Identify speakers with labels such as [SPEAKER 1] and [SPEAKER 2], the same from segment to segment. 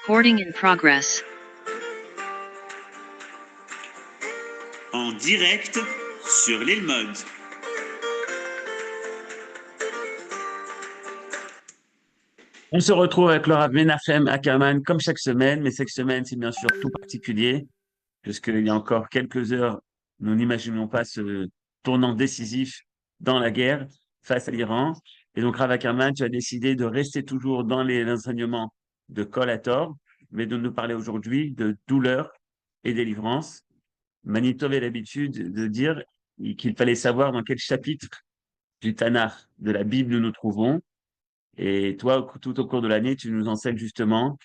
[SPEAKER 1] Recording in progress.
[SPEAKER 2] En direct sur l'île Mode.
[SPEAKER 3] On se retrouve avec le Rav Menachem Ackerman comme chaque semaine, mais cette semaine, c'est bien sûr tout particulier, puisqu'il y a encore quelques heures, nous n'imaginons pas ce tournant décisif dans la guerre face à l'Iran. Et donc, Rav Ackerman, tu as décidé de rester toujours dans les enseignements de Kol Hator, mais de nous parler aujourd'hui de douleur et délivrance. Manito avait l'habitude de dire qu'il fallait savoir dans quel chapitre du Tanakh de la Bible nous nous trouvons. Et toi, tout au cours de l'année, tu nous enseignes justement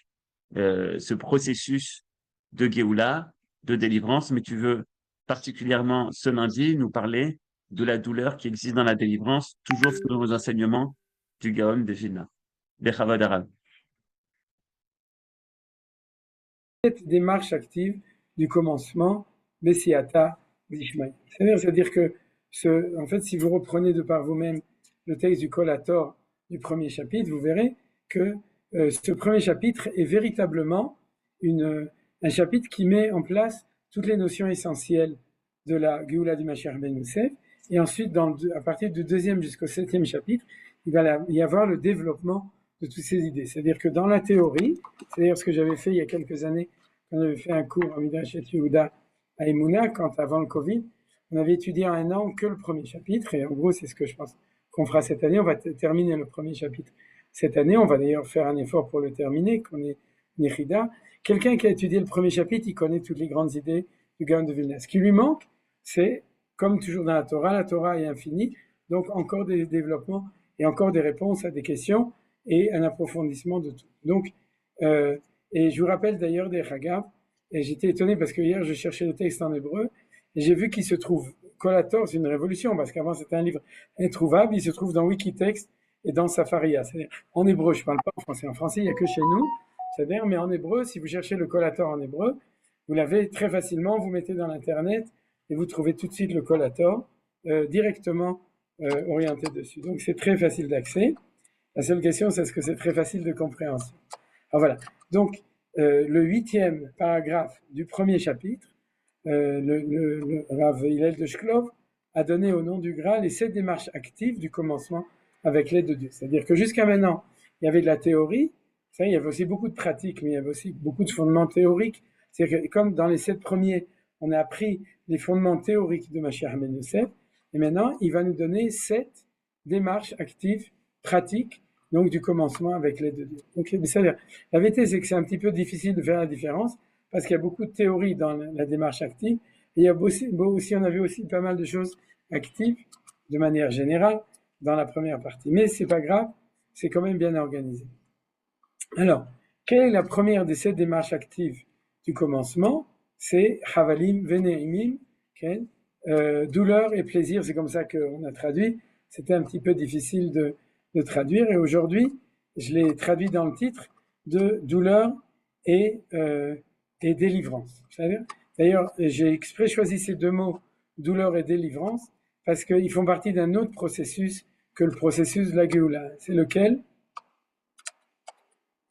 [SPEAKER 3] ce processus de Géoula, de délivrance, mais tu veux particulièrement ce lundi nous parler de la douleur qui existe dans la délivrance, toujours selon vos enseignements du Gaon de Vilna, des Chavad Arav.
[SPEAKER 4] Cette démarche active du commencement, Messiata d'Ishmaï. C'est-à-dire que, en fait, si vous reprenez de par vous-même le texte du Kol Hator du premier chapitre, vous verrez que ce premier chapitre est véritablement un chapitre qui met en place toutes les notions essentielles de la Géoula du Mashiach ben Yosef. Et ensuite, à partir du 2e jusqu'au 7e chapitre, il va y avoir le développement de toutes ces idées. C'est-à-dire que dans la théorie, c'est d'ailleurs ce que j'avais fait il y a quelques années, quand on avait fait un cours en Midrash Yehuda à Emouna, avant le Covid, on avait étudié en un an que le premier chapitre, et en gros, c'est ce que je pense qu'on fera cette année. On va terminer le premier chapitre cette année. On va d'ailleurs faire un effort pour le terminer, qu'on est Nechida. Quelqu'un qui a étudié le premier chapitre, il connaît toutes les grandes idées du Gaon de Vilna. Ce qui lui manque, c'est, comme toujours dans la Torah est infinie, donc encore des développements et encore des réponses à des questions et un approfondissement de tout. Donc, et je vous rappelle d'ailleurs des Hagav, et j'étais étonné parce que hier je cherchais le texte en hébreu, et j'ai vu qu'il se trouve, Kol Hator, c'est une révolution, parce qu'avant c'était un livre introuvable, il se trouve dans Wikitext et dans Safaria, c'est-à-dire en hébreu, je parle pas en français, il n'y a que chez nous, c'est-à-dire, mais en hébreu, si vous cherchez le Kol Hator en hébreu, vous l'avez très facilement, vous mettez dans l'internet, et vous trouvez tout de suite le Kol Hator, directement orienté dessus. Donc c'est très facile d'accès. La seule question, c'est est-ce que c'est très facile de compréhension. Alors voilà. Donc, le 8e paragraphe du premier chapitre, le Rav Hillel de Shklov a donné au nom du Graal les 7 démarches actives du commencement avec l'aide de Dieu. C'est-à-dire que jusqu'à maintenant, il y avait de la théorie, il y avait aussi beaucoup de pratiques, mais il y avait aussi beaucoup de fondements théoriques. C'est-à-dire que comme dans les 7 premiers, on a appris les fondements théoriques de Mashiach ben Yosef, et maintenant, il va nous donner 7 démarches actives, pratiques, donc du commencement avec l'aide de Dieu. Donc, c'est-à-dire, la vérité, c'est que c'est un petit peu difficile de faire la différence, parce qu'il y a beaucoup de théories dans la démarche active, et il y a aussi, on a vu aussi pas mal de choses actives, de manière générale, dans la première partie. Mais c'est pas grave, c'est quand même bien organisé. Alors, quelle est la première des 7 démarches actives du commencement? C'est Havalim Veneimim, douleur et plaisir, c'est comme ça qu'on a traduit. C'était un petit peu difficile de traduire, et aujourd'hui, je l'ai traduit dans le titre de douleur et délivrance. D'ailleurs, j'ai exprès choisi ces 2 mots, douleur et délivrance, parce qu'ils font partie d'un autre processus que le processus de la Géoula. C'est lequel?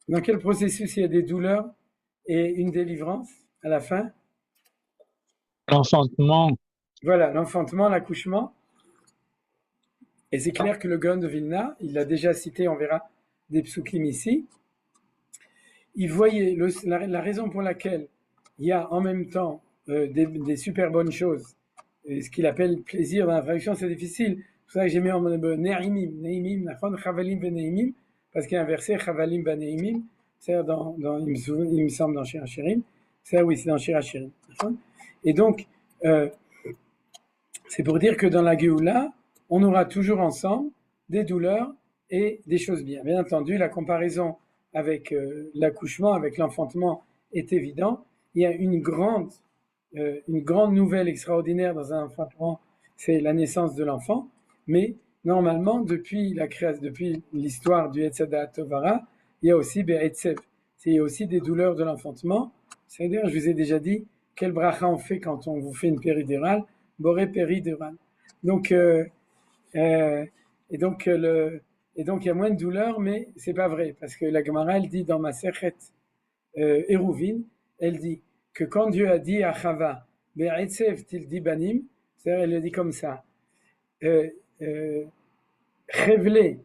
[SPEAKER 4] Dans quel processus il y a des douleurs et une délivrance à la fin?
[SPEAKER 5] L'enfantement.
[SPEAKER 4] Voilà, l'enfantement, l'accouchement. Et c'est clair que le Gaon de Vilna, il l'a déjà cité, on verra des psukim ici, il voyait la raison pour laquelle il y a en même temps des super bonnes choses, et ce qu'il appelle plaisir dans la traduction, c'est difficile. C'est pour ça que j'ai mis en Neimim, Chavalim Beneimim, parce qu'il y a un verset, Chavalim Beneimim, c'est il me semble dans Shir HaShirim, c'est dans Shir HaShirim. Et donc, c'est pour dire que dans la Géoula, on aura toujours ensemble des douleurs et des choses bien. Bien entendu, la comparaison avec l'accouchement, avec l'enfantement est évidente. Il y a une grande nouvelle extraordinaire dans un enfantement, c'est la naissance de l'enfant. Mais normalement, depuis l'histoire du Etzadat Tovara, il y a aussi Be'etzev. Il y a aussi des douleurs de l'enfantement. C'est-à-dire, je vous ai déjà dit, quel bracha on fait quand on vous fait une péridurale, boré péridurale. Donc, et donc il y a moins de douleur, mais c'est pas vrai, parce que la Gemara elle dit dans Masechet Hérouvine, elle dit que quand Dieu a dit à Chava, Be'etzev tildi banim, c'est-à-dire elle le dit comme ça, Chevle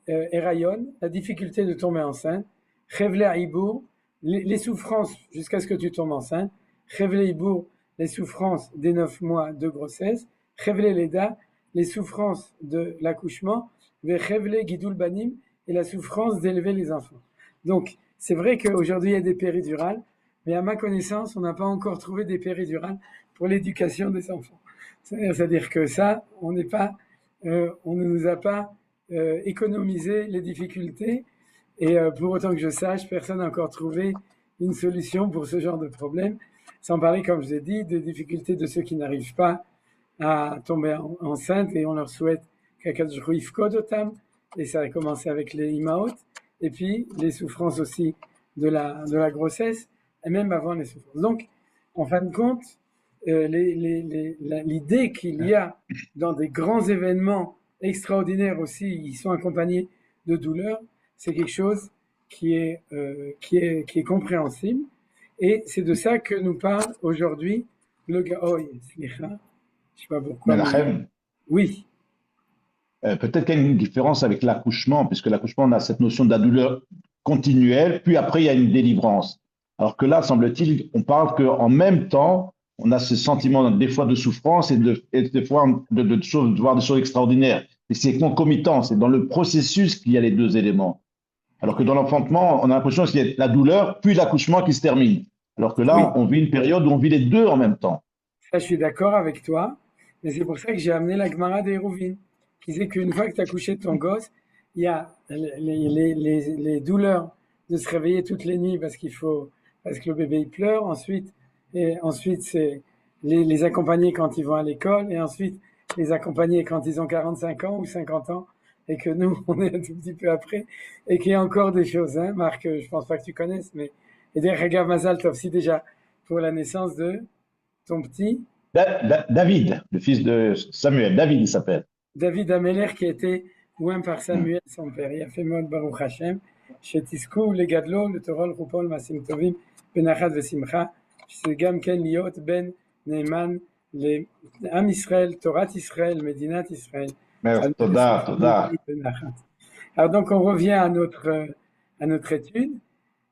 [SPEAKER 4] Erayon, la difficulté de tomber enceinte, Chevle Ibour, les souffrances jusqu'à ce que tu tombes enceinte, Chevle Ibour, les souffrances des 9 mois de grossesse, Chevle Leda, les souffrances de l'accouchement, Chevle Gidul Banim, et la souffrance d'élever les enfants. Donc, c'est vrai qu'aujourd'hui il y a des péridurales, mais à ma connaissance, on n'a pas encore trouvé des péridurales pour l'éducation des enfants. C'est-à-dire que ça, on ne nous a pas économisé les difficultés, et pour autant que je sache, personne n'a encore trouvé une solution pour ce genre de problème, sans parler, comme je l'ai dit, des difficultés de ceux qui n'arrivent pas à tomber enceinte, et on leur souhaite qu'Akadosh Baruch Hu yifkod otam, et ça a commencé avec les imaot, et puis les souffrances aussi de la grossesse, et même avant les souffrances. Donc, en fin de compte, l'idée qu'il y a dans des grands événements extraordinaires aussi, ils sont accompagnés de douleurs, c'est quelque chose qui est compréhensible, et c'est de ça que nous parle aujourd'hui le Gaon. Je sais pas pourquoi.
[SPEAKER 1] Menachem,
[SPEAKER 4] Oui.
[SPEAKER 1] peut-être qu'il y a une différence avec l'accouchement, puisque l'accouchement, on a cette notion de la douleur continuelle, puis après, il y a une délivrance. Alors que là, semble-t-il, on parle qu'en même temps, on a ce sentiment des fois de souffrance et des fois de voir des choses extraordinaires. Et c'est concomitant, c'est dans le processus qu'il y a les deux éléments. Alors que dans l'enfantement, on a l'impression qu'il y a la douleur, puis l'accouchement qui se termine. Alors que là,
[SPEAKER 4] Oui.
[SPEAKER 1] on vit une période où on vit les deux en même temps.
[SPEAKER 4] Ça, je suis d'accord avec toi, mais c'est pour ça que j'ai amené la Gemara des Hérouvines, qui disait qu'une fois que tu as couché ton gosse, il y a les douleurs de se réveiller toutes les nuits parce que le bébé il pleure, ensuite c'est les accompagner quand ils vont à l'école, et ensuite les accompagner quand ils ont 45 ans ou 50 ans, et que nous, on est un tout petit peu après, et qu'il y a encore des choses, hein, Marc, je pense pas que tu connaisses, mais, et d'ailleurs, regarde Mazal Tov, si déjà, pour la naissance de ton petit,
[SPEAKER 1] David, le fils de Samuel, David il s'appelle.
[SPEAKER 4] David Ameler, qui a été oint par Samuel, son père. Il a fait Mod Baruch Hashem, Shetisku, le Gadlo, le Torah, le Rupol, Masim Tovim, Benachat Vesimcha, c'est Gam Ken Liot, Ben, Neyman, les Am Israël, Torah Israël, Medinat Israël.
[SPEAKER 1] Toda.
[SPEAKER 4] Alors donc on revient à notre étude,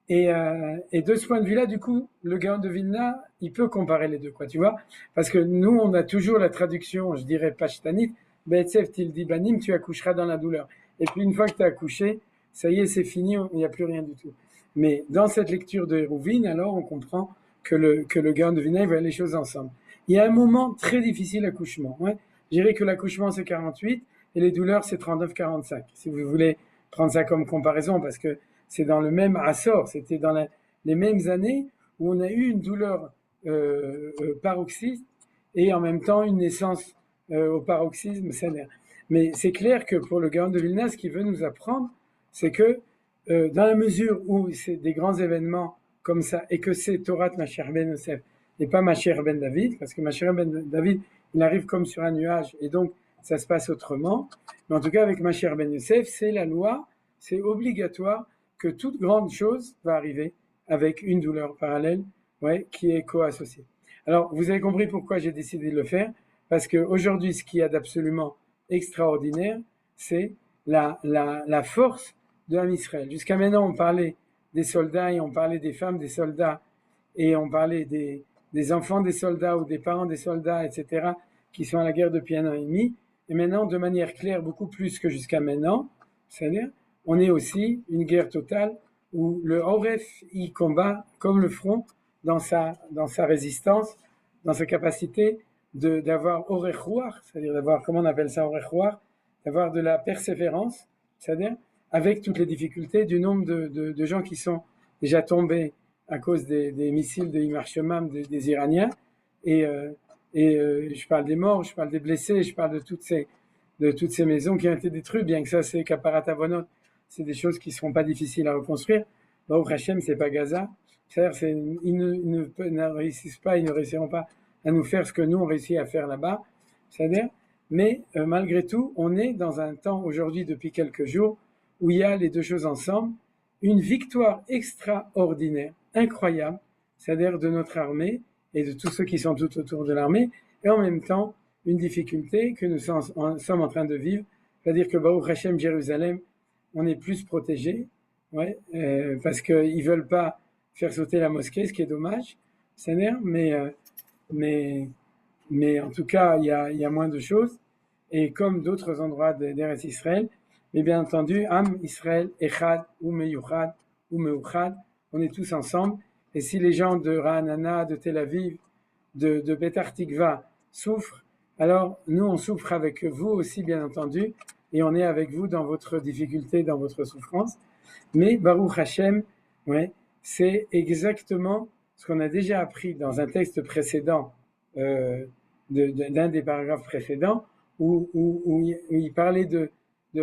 [SPEAKER 4] et de ce point de vue-là, du coup, le Gaon de Vilna, il peut comparer les deux, quoi, tu vois, parce que nous, on a toujours la traduction, je dirais pashtanite, Be'etzev tildi banim, tu accoucheras dans la douleur. Et puis une fois que tu as accouché, ça y est, c'est fini, il n'y a plus rien du tout. Mais dans cette lecture de Hérouvine, alors on comprend que le Gaon de Vilna, il va les choses ensemble. Il y a un moment très difficile, l'accouchement. Ouais. Je dirais que l'accouchement, c'est 48, et les douleurs, c'est 39-45. Si vous voulez prendre ça comme comparaison, parce que c'est dans le même assort, c'était dans les mêmes années où on a eu une douleur paroxysme et en même temps une naissance au paroxysme sévère. Mais c'est clair que pour le Gaon de Vilna, ce qu'il veut nous apprendre, c'est que dans la mesure où c'est des grands événements comme ça, et que c'est Torah Mashiach ben Yosef et pas Mashiach ben David, parce que Mashiach ben David, il arrive comme sur un nuage, et donc ça se passe autrement. Mais en tout cas, avec Mashiach ben Yosef, c'est la loi, c'est obligatoire que toute grande chose va arriver avec une douleur parallèle, ouais, qui est co-associée. Alors, vous avez compris pourquoi j'ai décidé de le faire, parce qu'aujourd'hui, ce qu'il y a d'absolument extraordinaire, c'est la force de Am Israël. Jusqu'à maintenant, on parlait des soldats, et on parlait des femmes des soldats, et on parlait des enfants des soldats ou des parents des soldats, etc., qui sont à la guerre depuis 1 an et demi. Et maintenant, de manière claire, beaucoup plus que jusqu'à maintenant, c'est-à-dire, on est aussi une guerre totale où le Horef y combat comme le front dans sa résistance, dans sa capacité d'avoir Orechuar, c'est-à-dire d'avoir, comment on appelle ça, Orechuar, d'avoir de la persévérance, c'est-à-dire avec toutes les difficultés du nombre de gens qui sont déjà tombés à cause des missiles de Imar Shomam des Iraniens, et je parle des morts, je parle des blessés, je parle de toutes ces maisons qui ont été détruites, bien que ça c'est Kaparat Avonot, c'est des choses qui ne seront pas difficiles à reconstruire. Baruch Hashem, c'est pas Gaza. C'est-à-dire, ils ne réussissent pas, ils ne réussiront pas à nous faire ce que nous on réussit à faire là-bas. C'est-à-dire, mais malgré tout, on est dans un temps aujourd'hui depuis quelques jours où il y a les deux choses ensemble, une victoire extraordinaire, incroyable, c'est-à-dire de notre armée et de tous ceux qui sont tout autour de l'armée, et en même temps une difficulté que nous sommes en train de vivre, c'est-à-dire que Baruch Hashem, Jérusalem, on est plus protégé, ouais, parce qu'ils veulent pas faire sauter la mosquée, ce qui est dommage, c'est-à-dire, mais en tout cas, il y a moins de choses, et comme d'autres endroits d'Eretz Israël, mais bien entendu, Am Israël, Echad, ou Meyuchad, ou Meuchad, on est tous ensemble, et si les gens de Ra'anana, de Tel Aviv, de Betar Tikva souffrent, alors nous on souffre avec vous aussi bien entendu, et on est avec vous dans votre difficulté, dans votre souffrance. Mais Baruch Hashem, ouais, c'est exactement ce qu'on a déjà appris dans un texte précédent, d'un des paragraphes précédents, où il parlait de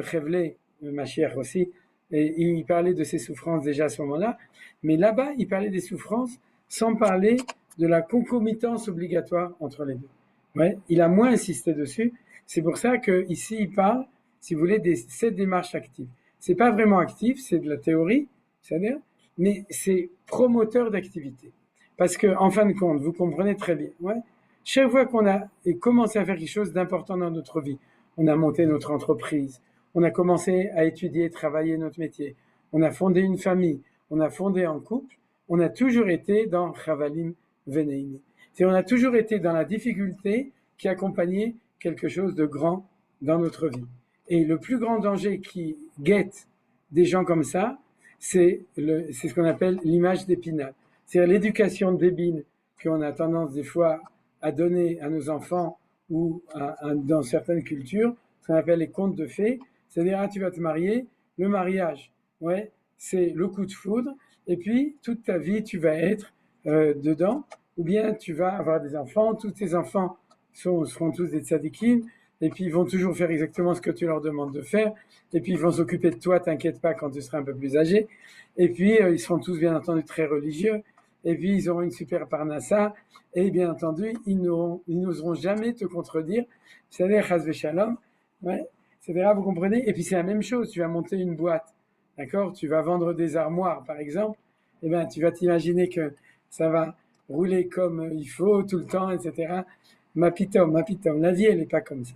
[SPEAKER 4] Chevlé, Mashiach aussi, et il parlait de ses souffrances déjà à ce moment-là, mais là-bas, il parlait des souffrances sans parler de la concomitance obligatoire entre les deux. Ouais, il a moins insisté dessus. C'est pour ça qu'ici, il parle, si vous voulez, des 7 démarches actives. C'est pas vraiment actif, c'est de la théorie, c'est-à-dire, mais c'est promoteur d'activité. Parce que, en fin de compte, vous comprenez très bien, ouais, chaque fois qu'on a commencé à faire quelque chose d'important dans notre vie, on a monté notre entreprise, on a commencé à étudier, travailler notre métier, on a fondé une famille, on a fondé un couple, on a toujours été dans Chavalim Veneini. On a toujours été dans la difficulté qui accompagnait quelque chose de grand dans notre vie. Et le plus grand danger qui guette des gens comme ça, c'est ce qu'on appelle l'image d'Épinal. C'est-à-dire l'éducation débile qu'on a tendance des fois à donner à nos enfants ou dans certaines cultures, ce qu'on appelle les contes de fées. C'est-à-dire, ah, tu vas te marier, le mariage, ouais, c'est le coup de foudre, et puis toute ta vie, tu vas être dedans, ou bien tu vas avoir des enfants, tous tes enfants seront tous des tzadikim, et puis ils vont toujours faire exactement ce que tu leur demandes de faire, et puis ils vont s'occuper de toi, t'inquiète pas, quand tu seras un peu plus âgé, et puis ils seront tous bien entendu très religieux, et puis ils auront une super parnassa, et bien entendu, ils n'oseront jamais te contredire, c'est-à-dire chas v'shalom, ouais, c'est-à-dire, vous comprenez, et puis c'est la même chose, tu vas monter une boîte, d'accord, tu vas vendre des armoires par exemple, et bien tu vas t'imaginer que ça va rouler comme il faut tout le temps, etc. Ma pitom, la vie elle n'est pas comme ça.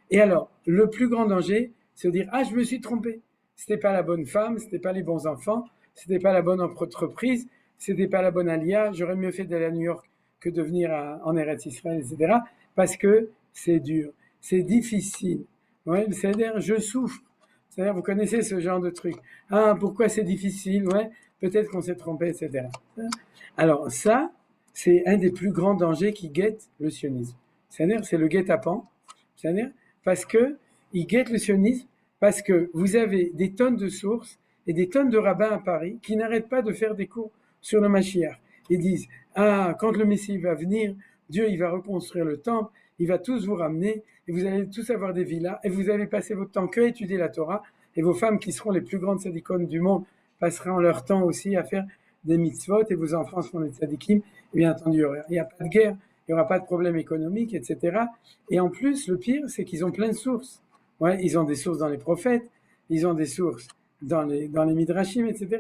[SPEAKER 4] Et alors, le plus grand danger, c'est de dire, ah, je me suis trompé, c'était pas la bonne femme, c'était pas les bons enfants, c'était pas la bonne entreprise, c'était pas la bonne alia, j'aurais mieux fait d'aller à New York que de venir en Eretz Israël, etc. Parce que c'est dur, c'est difficile. Ouais, c'est-à-dire, je souffre. C'est-à-dire, vous connaissez ce genre de truc. Ah, pourquoi c'est difficile? Ouais, peut-être qu'on s'est trompé, etc. Alors, ça, c'est un des plus grands dangers qui guette le sionisme. C'est-à-dire, c'est le guet-apens. C'est-à-dire, parce que il guette le sionisme, parce que vous avez des tonnes de sources et des tonnes de rabbins à Paris qui n'arrêtent pas de faire des cours sur le Mashiach. Ils disent, ah, quand le Messie va venir, Dieu, il va reconstruire le temple, il va tous vous ramener, et vous allez tous avoir des villas, et vous allez passer votre temps que à étudier la Torah, et vos femmes qui seront les plus grandes tzadikones du monde passeront leur temps aussi à faire des mitzvot, et vos enfants seront des tzadikim, et bien entendu, il n'y a pas de guerre, il n'y aura pas de problème économique, etc. Et en plus, le pire, c'est qu'ils ont plein de sources. Ouais, ils ont des sources dans les prophètes, ils ont des sources dans les midrashim, etc.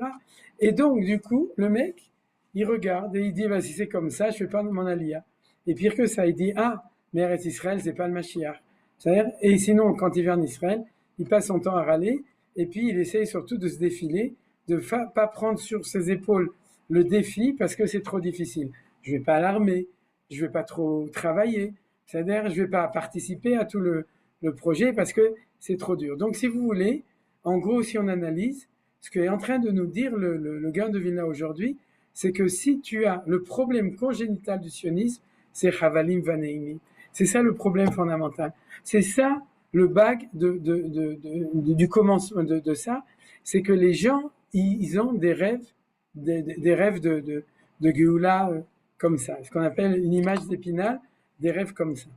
[SPEAKER 4] Et donc, du coup, le mec, il regarde et il dit, bah, si c'est comme ça, je fais pas de mon alia. Et pire que ça, il dit, ah, mais Eretz Israël, c'est pas le Mashiach. C'est-à-dire, et sinon, quand il vient en Israël, il passe son temps à râler, et puis il essaye surtout de se défiler, de pas prendre sur ses épaules le défi, parce que c'est trop difficile. Je vais pas à l'armée, je vais pas trop travailler, c'est-à-dire, je vais pas participer à tout le projet, parce que c'est trop dur. Donc, si vous voulez, en gros, si on analyse, ce qu'est en train de nous dire le Gaon de Vilna aujourd'hui, c'est que si tu as le problème congénital du sionisme, c'est Chavalim Vaneimi. C'est ça le problème fondamental. C'est ça le bag du commencement de ça, c'est que les gens, ils ont des rêves, des rêves de Géoula comme ça, ce qu'on appelle une image d'Épinal, des rêves comme ça.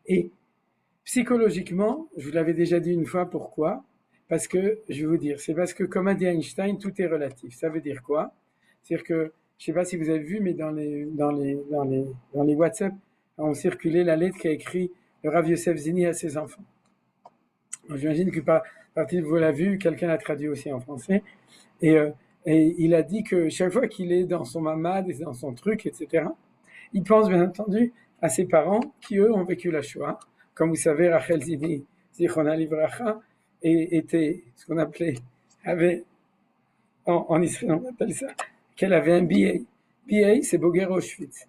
[SPEAKER 4] Et psychologiquement, je vous l'avais déjà dit une fois, pourquoi? Parce que, je vais vous dire, c'est parce que comme a dit Einstein, tout est relatif. Ça veut dire quoi? C'est-à-dire que, je sais pas si vous avez vu, mais dans les WhatsApp, ont circulé la lettre qu'a écrit le Rav Yosef Zini à ses enfants. J'imagine que partie de vous l'a vu, quelqu'un l'a traduit aussi en français. Et Et il a dit que chaque fois qu'il est dans son mamad et dans son truc, etc., il pense bien entendu à ses parents qui, eux, ont vécu la Shoah. Comme vous savez, Rachel Zidi, Zichronah Livracha, était ce qu'on avait, en Israël, on appelle ça, qu'elle avait un BA. BA, c'est Boger Auschwitz.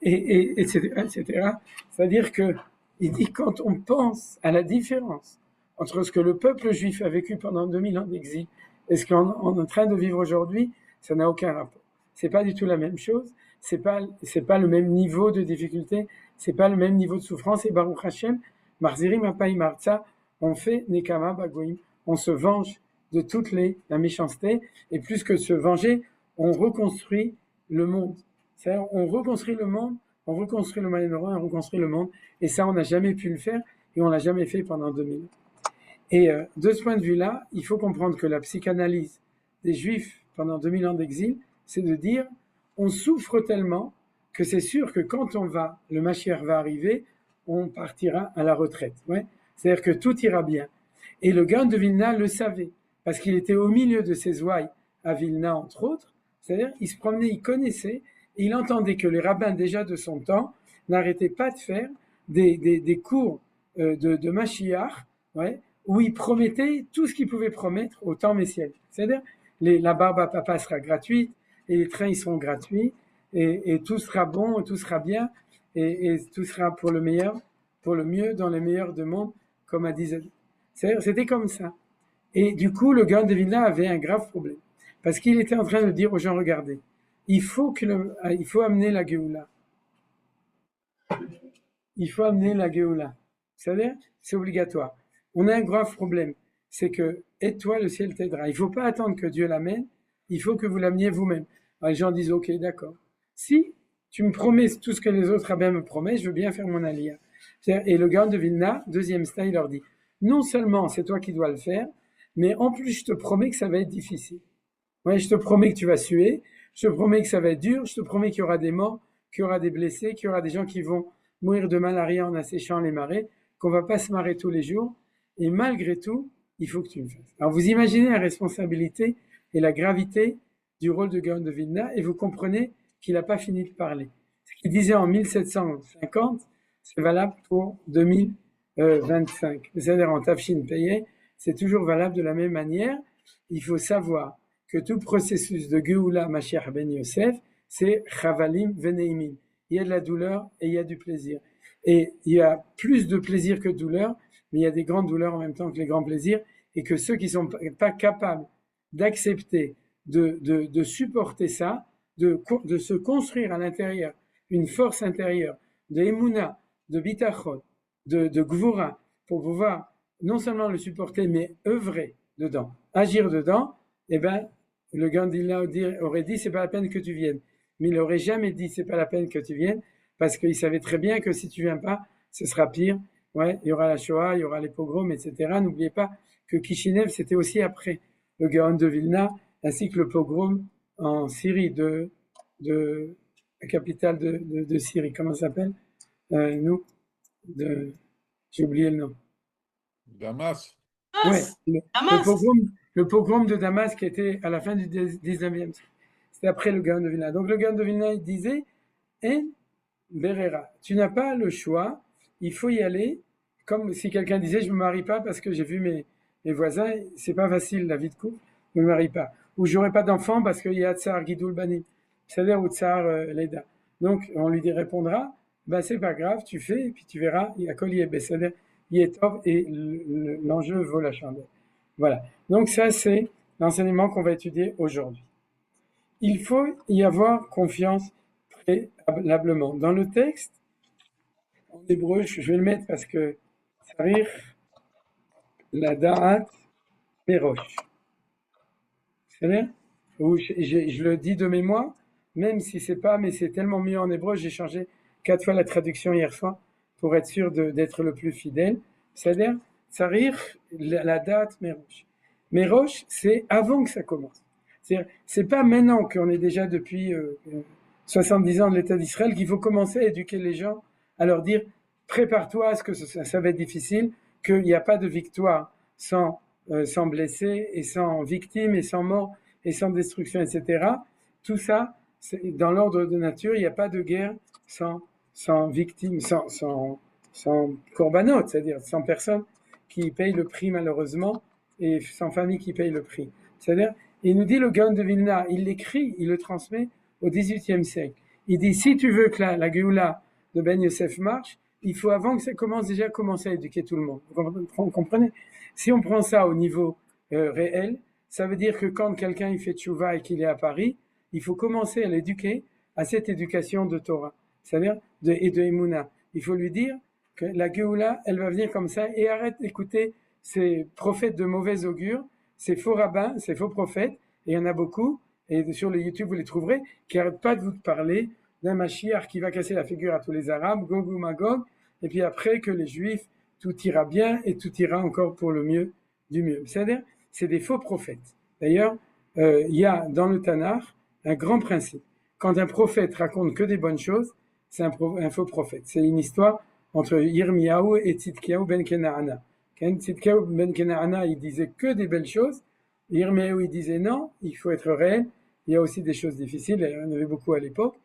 [SPEAKER 4] Etc., etc. C'est-à-dire que, il dit, quand on pense à la différence entre ce que le peuple juif a vécu pendant 2000 ans d'exil et ce qu'on est en train de vivre aujourd'hui, ça n'a aucun rapport. C'est pas du tout la même chose. C'est pas le même niveau de difficulté. C'est pas le même niveau de souffrance. Et Baruch Hashem, Marzirim Apai Marza, on fait Nekama Bagoim. On se venge de toute la méchanceté. Et plus que se venger, on reconstruit le monde. C'est-à-dire, on reconstruit le monde, on reconstruit le Moyen-Orient, on reconstruit le monde. Et ça, on n'a jamais pu le faire et on l'a jamais fait pendant 2000 ans. Et de ce point de vue-là, il faut comprendre que la psychanalyse des Juifs pendant 2000 ans d'exil, c'est de dire, on souffre tellement que c'est sûr que quand le Mashiach va arriver, on partira à la retraite. Ouais. C'est-à-dire que tout ira bien. Et le Gaon de Vilna le savait, parce qu'il était au milieu de ses ouailles à Vilna, entre autres. C'est-à-dire, il se promenait, il connaissait, et il entendait que les rabbins déjà de son temps n'arrêtaient pas de faire des cours de Mashiach, ouais, où il promettait tout ce qu'il pouvait promettre au temps messianique. C'est-à-dire, la barbe à papa sera gratuite, et les trains ils seront gratuits, et tout sera bon, et tout sera bien, et tout sera pour le meilleur, pour le mieux, dans les meilleurs de monde, comme a dit Zadig. C'était comme ça. Et du coup, le Gaon de Vilna avait un grave problème. Parce qu'il était en train de dire aux gens, regardez, il faut amener la Géoula. Il faut amener la Géoula. C'est-à-dire, c'est obligatoire. On a un grave problème. C'est que, aide-toi, le ciel t'aidera. Il ne faut pas attendre que Dieu l'amène. Il faut que vous l'ameniez vous-même. Alors, les gens disent, ok, d'accord. Si tu me promets tout ce que les autres rabbins me promettent, je veux bien faire mon aliyah. Et le Gaon de Vilna, deuxième style, il leur dit, non seulement c'est toi qui dois le faire, mais en plus, je te promets que ça va être difficile. Ouais, je te promets que tu vas suer, je te promets que ça va être dur, je te promets qu'il y aura des morts, qu'il y aura des blessés, qu'il y aura des gens qui vont mourir de malaria en asséchant les marais, qu'on va pas se marrer tous les jours, et malgré tout, il faut que tu me fasses. Alors vous imaginez la responsabilité et la gravité du rôle de Gaon de Vilna, et vous comprenez qu'il n'a pas fini de parler. Ce qu'il disait en 1750, c'est valable pour 2025. C'est-à-dire en Tafshin payé, c'est toujours valable de la même manière. Il faut savoir que tout processus de Geoula Mashiach ben Yosef, c'est Chavalim Veneimim. Il y a de la douleur et il y a du plaisir. Et il y a plus de plaisir que de douleur, mais il y a des grandes douleurs en même temps que les grands plaisirs, et que ceux qui ne sont pas capables d'accepter, de supporter ça, de se construire à l'intérieur une force intérieure, de Emouna, de Bitachon, de Gvura, pour pouvoir non seulement le supporter, mais œuvrer dedans, agir dedans, eh ben, le Gandhila aurait dit, c'est pas la peine que tu viennes. Mais il n'aurait jamais dit, c'est pas la peine que tu viennes, parce qu'il savait très bien que si tu viens pas, ce sera pire. Ouais, il y aura la Shoah, il y aura les pogroms, etc. N'oubliez pas que Kishinev, c'était aussi après le Gaon de Vilna, ainsi que le pogrom en Syrie de la capitale de Syrie. Comment ça s'appelle? J'ai oublié le nom.
[SPEAKER 5] Damas.
[SPEAKER 4] Ouais, le pogrom de Damas qui était à la fin du 19e siècle. C'était après le Gaon de Vilna. Donc le Gaon de Vilna, il disait, En Berera, tu n'as pas le choix, il faut y aller. Comme si quelqu'un disait, je ne me marie pas parce que j'ai vu mes voisins, c'est pas facile la vie de couple, je ne me marie pas. Ou j'aurai pas d'enfant parce qu'il y a Tsar Gidoul Banim, c'est-à-dire ou Tsar Leda. Donc on lui répondra, ben c'est pas grave, tu fais, et puis tu verras, il y a collier, c'est-à-dire il est top et l'enjeu vaut la chandelle. Voilà. Donc ça, c'est l'enseignement qu'on va étudier aujourd'hui. Il faut y avoir confiance préalablement. Dans le texte, en hébreu, je vais le mettre parce que Sarich la da'at merosh. C'est-à-dire, je le dis de mémoire, même si c'est pas, mais c'est tellement mieux en hébreu, j'ai changé 4 fois la traduction hier soir pour être sûr d'être le plus fidèle. C'est-à-dire, Sarich la da'at merosh. Merosh, c'est avant que ça commence. C'est pas maintenant qu'on est déjà depuis 70 ans de l'État d'Israël qu'il faut commencer à éduquer les gens, à leur dire prépare-toi à ce que ça va être difficile, qu'il n'y a pas de victoire sans blessés et sans victimes et sans morts et sans destruction, etc. Tout ça, dans l'ordre de nature, il n'y a pas de guerre sans victimes, sans korbanot, c'est-à-dire sans personne qui paye le prix malheureusement, et sans famille qui paye le prix. C'est-à-dire, il nous dit le Gaon de Vilna, il l'écrit, il le transmet au XVIIIe siècle. Il dit, si tu veux que la Géoula de Ben Yosef marche, il faut avant que ça commence déjà commencer à éduquer tout le monde. Vous comprenez? Si on prend ça au niveau réel, ça veut dire que quand quelqu'un il fait tchouva et qu'il est à Paris, il faut commencer à l'éduquer à cette éducation de Torah, c'est-à-dire et de Emouna. Il faut lui dire que la Géoula, elle va venir comme ça, et arrête d'écouter ces prophètes de mauvais augure, ces faux rabbins, ces faux prophètes, et il y en a beaucoup, et sur le YouTube vous les trouverez, qui n'arrêtent pas de vous parler d'un Mashiach qui va casser la figure à tous les Arabes, Gog ou Magog, et puis après que les Juifs, tout ira bien et tout ira encore pour le mieux du mieux. C'est-à-dire, c'est des faux prophètes. D'ailleurs, il y a dans le Tanakh un grand principe. Quand un prophète raconte que des bonnes choses, c'est un faux prophète. C'est une histoire entre Yirmiyahu et Tzidkiyahu ben Kenaana. Tzidkiyahu ben Kenaana, il disait que des belles choses. Yirmiyahu, il disait non, il faut être réel. Il y a aussi des choses difficiles, il y en avait beaucoup à l'époque.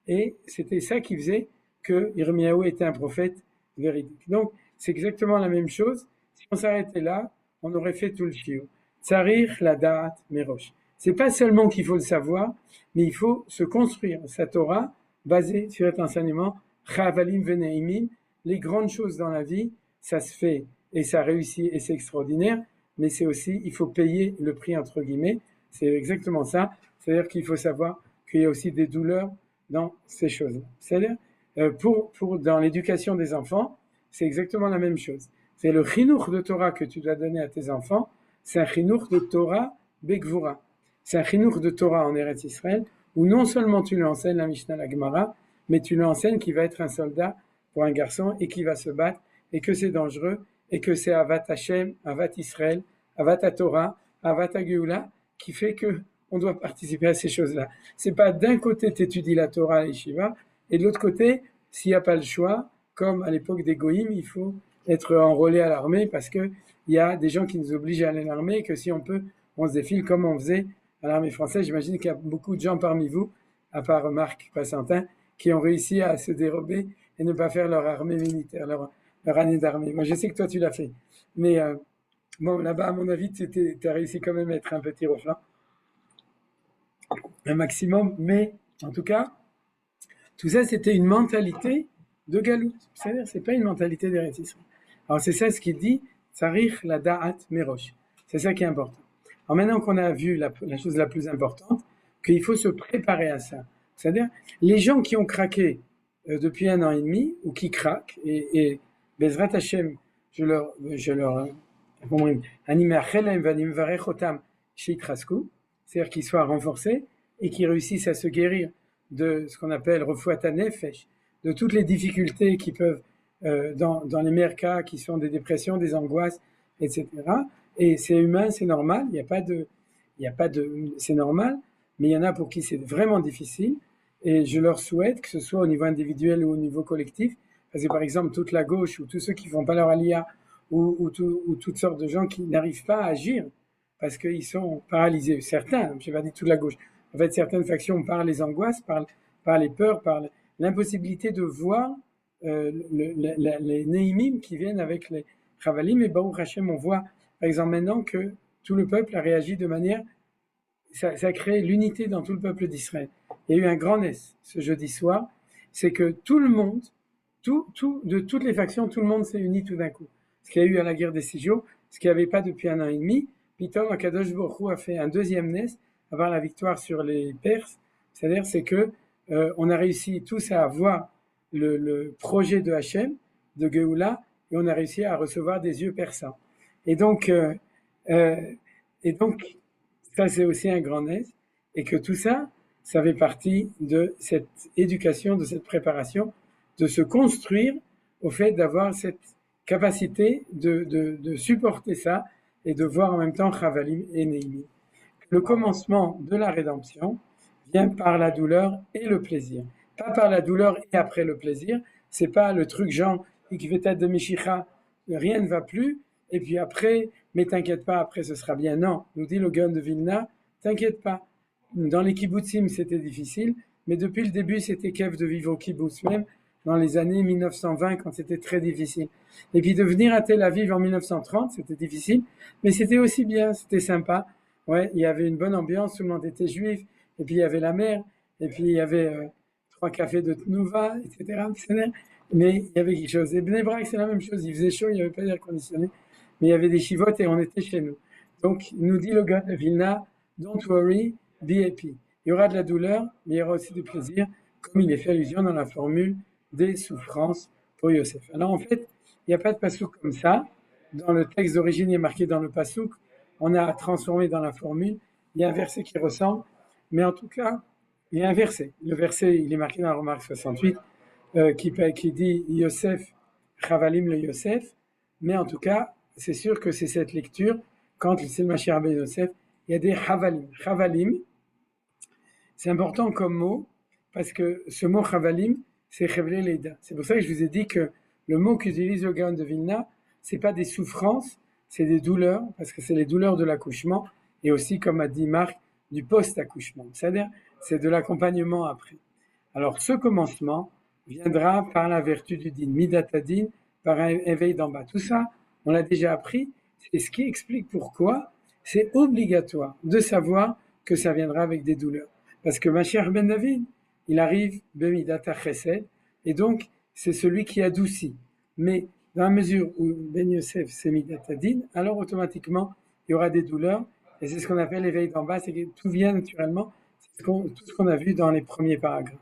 [SPEAKER 4] Et c'était ça qui faisait que Yirmiyahu était un prophète véridique. Donc, c'est exactement la même chose. Si on s'arrêtait là, on aurait fait tout le shiur. Tsarir la da'at merosh. C'est pas seulement qu'il faut le savoir, mais il faut se construire sa Torah basée sur cet enseignement chavalim veneimim. Les grandes choses dans la vie, ça se fait et ça réussit et c'est extraordinaire, mais c'est aussi, il faut payer le prix entre guillemets. C'est exactement ça. C'est-à-dire qu'il faut savoir qu'il y a aussi des douleurs dans ces choses-là. C'est-à-dire, dans l'éducation des enfants, c'est exactement la même chose. C'est le chinour de Torah que tu dois donner à tes enfants, c'est un chinour de Torah begvura. C'est un chinour de Torah en Eretz Israël, où non seulement tu lui enseignes la Mishnah, la Gemara, mais tu lui enseignes qu'il va être un soldat pour un garçon et qu'il va se battre, et que c'est dangereux, et que c'est Avat Hashem, Avat Israël, Avat Torah, Avat Geoula, qui fait que on doit participer à ces choses-là. C'est pas d'un côté t'étudies la Torah à l'Yeshiva, et de l'autre côté, s'il n'y a pas le choix, comme à l'époque des Goïm, il faut être enrôlé à l'armée parce que il y a des gens qui nous obligent à aller à l'armée et que si on peut, on se défile comme on faisait à l'armée française. J'imagine qu'il y a beaucoup de gens parmi vous, à part Marc Passantin, qui ont réussi à se dérober et ne pas faire leur armée militaire, leur année d'armée. Moi, je sais que toi, tu l'as fait. Mais bon, là-bas, à mon avis, tu as réussi quand même à être un petit refrain. Un maximum. Mais, en tout cas, tout ça, c'était une mentalité de Galout. C'est-à-dire, c'est pas une mentalité d'Eretz Israël. Alors, c'est ça ce qu'il dit, Tsarich la da'at merosh. C'est ça qui est important. Alors, maintenant qu'on a vu la chose la plus importante, qu'il faut se préparer à ça. C'est-à-dire, les gens qui ont craqué depuis 1 an et demi, ou qui craquent, et Bezrat Hashem, je leur animé à Chelem vanim varechotam sheitrasku, c'est-à-dire qu'ils soient renforcés et qu'ils réussissent à se guérir de ce qu'on appelle refuat hanefesh, de toutes les difficultés qui peuvent, dans les meilleurs cas, qui sont des dépressions, des angoisses, etc. Et c'est humain, c'est normal, il n'y a pas de, c'est normal, mais il y en a pour qui c'est vraiment difficile, et je leur souhaite, que ce soit au niveau individuel ou au niveau collectif, parce que par exemple, toute la gauche, ou tous ceux qui font pas leur aliyah, ou toutes sortes de gens qui n'arrivent pas à agir, parce qu'ils sont paralysés, certains, je n'ai pas dit toute la gauche, en fait, certaines factions par les angoisses, par les peurs, par l'impossibilité de voir les Neimim qui viennent avec les Chavalim. Et Baruch Hashem, on voit, par exemple, maintenant que tout le peuple a réagi de manière... Ça a créé l'unité dans tout le peuple d'Israël. Il y a eu un grand ness ce jeudi soir, c'est que tout le monde, de toutes les factions, tout le monde s'est uni tout d'un coup. Ce qu'il y a eu à la guerre des 6 jours, ce qu'il n'y avait pas depuis 1 an et demi. Pitom Akadosh Baruch Hu a fait un deuxième ness, avoir la victoire sur les Perses. C'est-à-dire, c'est que on a réussi tous à avoir le projet de Hachem, de Géoula, et on a réussi à recevoir des yeux persans. Et donc, ça c'est aussi un grand ness, et que tout ça, ça fait partie de cette éducation, de cette préparation, de se construire au fait d'avoir cette capacité de supporter ça, et de voir en même temps Chavalim et Neimim. Le commencement de la rédemption vient par la douleur et le plaisir. Pas par la douleur et après le plaisir. C'est pas le truc genre, qui fait tête de Meshicha, rien ne va plus, et puis après, mais t'inquiète pas, après ce sera bien. Non, nous dit le Gaon de Vilna, t'inquiète pas. Dans les kibbutzim, c'était difficile, mais depuis le début, c'était kef de vivre au kibbutz, même dans les années 1920, quand c'était très difficile. Et puis de venir à Tel Aviv en 1930, c'était difficile, mais c'était aussi bien, c'était sympa. Ouais, il y avait une bonne ambiance, tout le monde était juif, et puis il y avait la mer, et puis il y avait 3 cafés de Tnuva, etc. Mais il y avait quelque chose. Et Bnei Brak, c'est la même chose. Il faisait chaud, il n'y avait pas d'air conditionné, mais il y avait des chivotes et on était chez nous. Donc, il nous dit le gars de Vilna, don't worry, be happy. Il y aura de la douleur, mais il y aura aussi du plaisir, comme il est fait allusion dans la formule des souffrances pour Yosef. Alors, en fait, il n'y a pas de pasouk comme ça. Dans le texte d'origine, il est marqué dans le pasouk. On a transformé dans la formule. Il y a un verset qui ressemble, mais en tout cas, il y a un verset. Le verset, il est marqué dans la remarque 68, qui dit Yosef, Chavalim le Yosef, mais en tout cas, c'est sûr que c'est cette lecture, quand c'est le Mashiach ben Yosef, il y a des Chavalim. Chavalim, c'est important comme mot, parce que ce mot Chavalim, c'est Chevle Leida. C'est pour ça que je vous ai dit que le mot qu'utilise le Gaon de Vilna, c'est pas des souffrances, c'est des douleurs, parce que c'est les douleurs de l'accouchement, et aussi, comme a dit Marc, du post-accouchement. C'est-à-dire, c'est de l'accompagnement après. Alors, ce commencement viendra par la vertu du din, midatadin, par un éveil d'en bas. Tout ça, on l'a déjà appris, c'est ce qui explique pourquoi c'est obligatoire de savoir que ça viendra avec des douleurs. Parce que Mashiach ben David, il arrive bemidata chesed, et donc c'est celui qui adoucit. Mais dans la mesure où Ben Yosef c'est midatadin, alors automatiquement il y aura des douleurs, et c'est ce qu'on appelle l'éveil d'en bas, c'est que tout vient naturellement, c'est tout ce qu'on a vu dans les premiers paragraphes.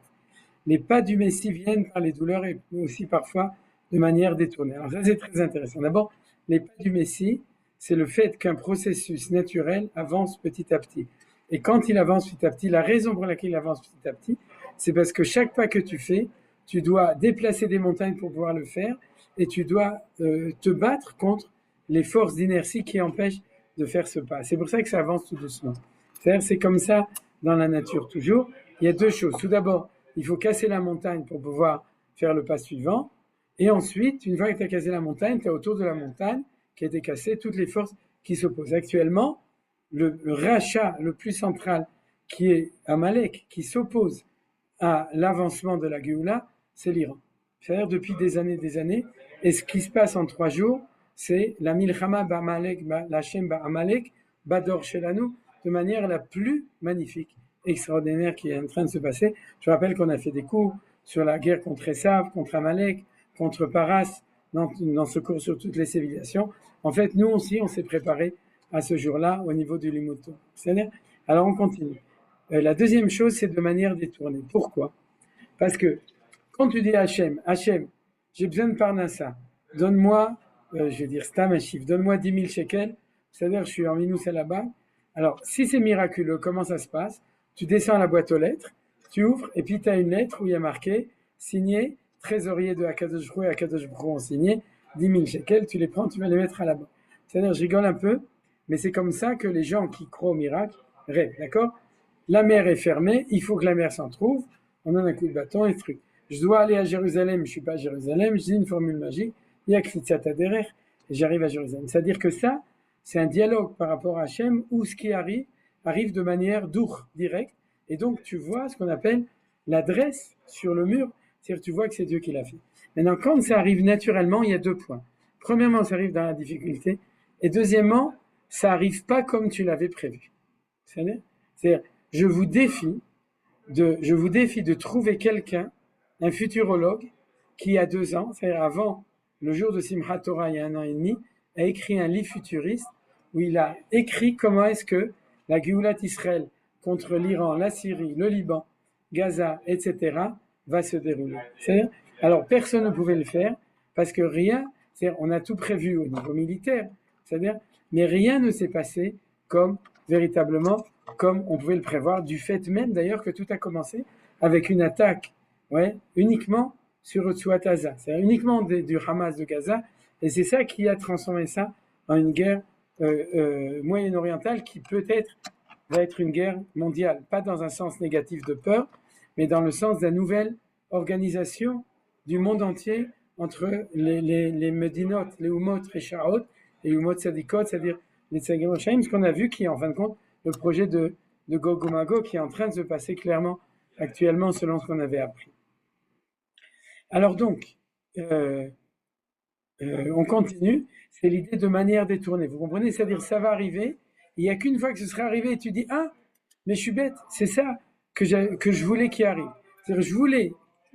[SPEAKER 4] Les pas du Messie viennent par les douleurs et aussi parfois de manière détournée. Alors ça c'est très intéressant. D'abord, les pas du Messie, c'est le fait qu'un processus naturel avance petit à petit. Et quand il avance petit à petit, la raison pour laquelle il avance petit à petit, c'est parce que chaque pas que tu fais, tu dois déplacer des montagnes pour pouvoir le faire, et tu dois te battre contre les forces d'inertie qui empêchent de faire ce pas. C'est pour ça que ça avance tout doucement. C'est-à-dire, c'est comme ça dans la nature toujours. Il y a deux choses. Tout d'abord, il faut casser la montagne pour pouvoir faire le pas suivant. Et ensuite, une fois que tu as cassé la montagne, tu as autour de la montagne qui a été cassée toutes les forces qui s'opposent. Actuellement, le rachat le plus central qui est Amalek, qui s'oppose à l'avancement de la Géoula, c'est l'Iran. C'est-à-dire depuis des années, et ce qui se passe en 3 jours, c'est la Milchama ba'Amalek, l'Hachem ba'Amalek, Bador Shelanu, de manière la plus magnifique, extraordinaire qui est en train de se passer. Je rappelle qu'on a fait des cours sur la guerre contre Esav, contre Amalek, contre Paras, dans ce cours sur toutes les civilisations. En fait, nous aussi, on s'est préparé à ce jour-là au niveau du Limud Torah. C'est-à-dire, alors on continue. La deuxième chose, c'est de manière détournée. Pourquoi? Parce que quand tu dis à Hachem, j'ai besoin de Parnassa, donne-moi, je vais dire Stam un chiffre, donne-moi 10 000 shekels, c'est-à-dire je suis en minus à la banque. Alors, si c'est miraculeux, comment ça se passe? Tu descends à la boîte aux lettres, tu ouvres, et puis tu as une lettre où il y a marqué, signé, trésorier de Akadosh Brou et Akadosh Brou ont signé, 10 000 shekels, tu les prends, tu vas les mettre à la banque. C'est-à-dire, je rigole un peu, mais c'est comme ça que les gens qui croient au miracle rêvent, d'accord? La mer est fermée, il faut que la mer s'en trouve, on donne un coup de bâton et truc. Je dois aller à Jérusalem, je ne suis pas à Jérusalem, je dis une formule magique, il y a Kritzat Aderer, et j'arrive à Jérusalem. C'est-à-dire que ça, c'est un dialogue par rapport à Hachem, où ce qui arrive de manière directe, et donc tu vois ce qu'on appelle l'adresse sur le mur, c'est-à-dire tu vois que c'est Dieu qui l'a fait. Maintenant, quand ça arrive naturellement, il y a 2 points. Premièrement, ça arrive dans la difficulté, et deuxièmement, ça arrive pas comme tu l'avais prévu. C'est-à-dire, je vous défie de trouver quelqu'un, un futurologue, qui a 2 ans, c'est-à-dire avant le jour de Simchat Torah, il y a 1 an et demi, a écrit un livre futuriste où il a écrit comment est-ce que la Géoulat Israël contre l'Iran, la Syrie, le Liban, Gaza, etc. va se dérouler. C'est-à-dire, alors personne ne pouvait le faire parce que rien, c'est-à-dire on a tout prévu au niveau militaire, c'est-à-dire, mais rien ne s'est passé véritablement comme on pouvait le prévoir, du fait même d'ailleurs que tout a commencé avec une attaque uniquement sur Retsouat Gaza, c'est-à-dire uniquement du Hamas de Gaza, et c'est ça qui a transformé ça en une guerre moyen-orientale qui peut-être va être une guerre mondiale, pas dans un sens négatif de peur, mais dans le sens de la nouvelle organisation du monde entier entre les Medinot, les Umot Rechaot et les Umot Sadikot, c'est-à-dire les Tzagim Roshaim, ce qu'on a vu qui est en fin de compte le projet de de Gog et Magog qui est en train de se passer clairement actuellement selon ce qu'on avait appris. Alors donc, on continue, c'est l'idée de manière détournée, vous comprenez? C'est-à-dire ça va arriver, il n'y a qu'une fois que ce sera arrivé et tu dis « Ah, mais je suis bête, c'est ça que je voulais qu'il arrive. » C'est-à-dire je voulais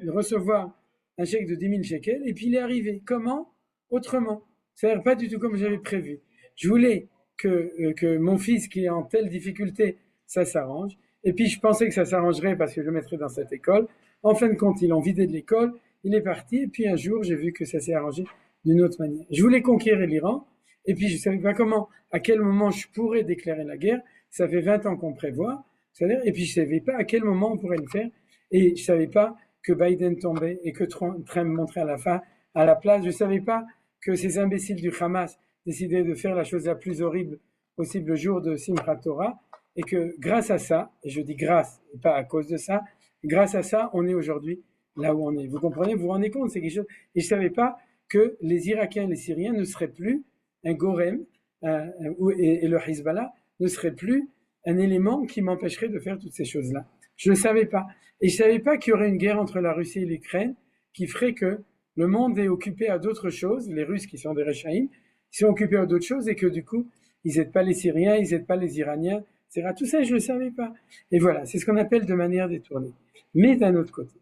[SPEAKER 4] recevoir un chèque de 10 000 shekels et puis il est arrivé. Comment? Autrement. C'est-à-dire pas du tout comme j'avais prévu. Je voulais que mon fils qui est en telle difficulté, ça s'arrange. Et puis je pensais que ça s'arrangerait parce que je le mettrais dans cette école. En fin de compte, ils l'ont vidé de l'école, il est parti, et puis un jour, j'ai vu que ça s'est arrangé d'une autre manière. Je voulais conquérir l'Iran, et puis je ne savais pas comment, à quel moment je pourrais déclarer la guerre. Ça fait 20 ans qu'on prévoit, c'est-à-dire, et puis je ne savais pas à quel moment on pourrait le faire, et je ne savais pas que Biden tombait et que Trump montrait à la place. Je ne savais pas que ces imbéciles du Hamas décidaient de faire la chose la plus horrible possible le jour de Simchat Torah, et que grâce à ça, et je dis grâce, et pas à cause de ça, grâce à ça, on est aujourd'hui là où on est. Vous comprenez, vous vous rendez compte, c'est quelque chose. Et je ne savais pas que les Irakiens et les Syriens ne seraient plus un Gorem, et le Hezbollah ne serait plus un élément qui m'empêcherait de faire toutes ces choses-là. Je ne le savais pas. Et je ne savais pas qu'il y aurait une guerre entre la Russie et l'Ukraine qui ferait que le monde est occupé à d'autres choses, les Russes qui sont des Rechaïm, ils sont occupés à d'autres choses et que du coup, ils n'aident pas les Syriens, ils n'aident pas les Iraniens, etc. Tout ça, je ne le savais pas. Et voilà, c'est ce qu'on appelle de manière détournée. Mais d'un autre côté,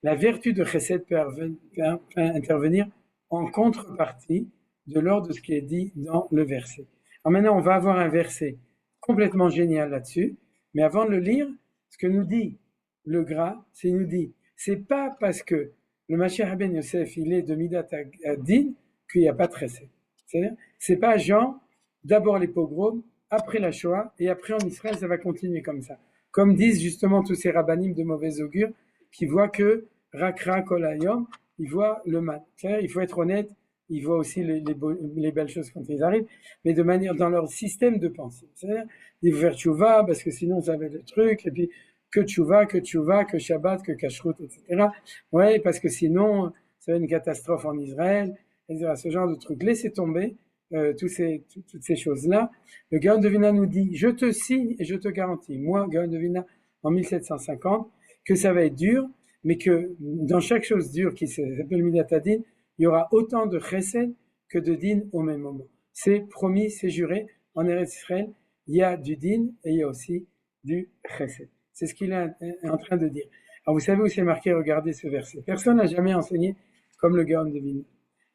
[SPEAKER 4] la vertu de Chesed peut intervenir en contrepartie de l'ordre de ce qui est dit dans le verset. Alors maintenant, on va avoir un verset complètement génial là-dessus, mais avant de le lire, ce que nous dit le Gras, c'est nous dit, c'est pas parce que le Mashiach ben Yosef, il est de Midat Adin qu'il n'y a pas de Chesed. C'est-à-dire, c'est pas genre, d'abord les pogroms, après la Shoah, et après en Israël, ça va continuer comme ça. Comme disent justement tous ces rabbinim de mauvais augure, qui voient que Rakra Kol Hayom, ils voient le mal. Il faut être honnête, ils voient aussi les belles choses quand ils arrivent, mais de manière dans leur système de pensée. C'est-à-dire, ils vont faire tchouva, parce que sinon ça va être le truc, et puis que tchouva, que Shabbat, que kashrut, etc. Ouais, parce que sinon, ça va être une catastrophe en Israël, etc. Ce genre de truc. Laissez tomber toutes ces choses-là. Le Gaon de Vilna nous dit, je te signe et je te garantis, moi, Gaon de Vilna, en 1750, que ça va être dur, mais que dans chaque chose dure qui s'appelle Midat Adin, il y aura autant de chesed que de din au même moment. C'est promis, c'est juré. En Eretz Israël, il y a du din et il y a aussi du chesed. C'est ce qu'il est en train de dire. Alors vous savez où c'est marqué, regardez ce verset. Personne n'a jamais enseigné comme le Gaon de Vilna.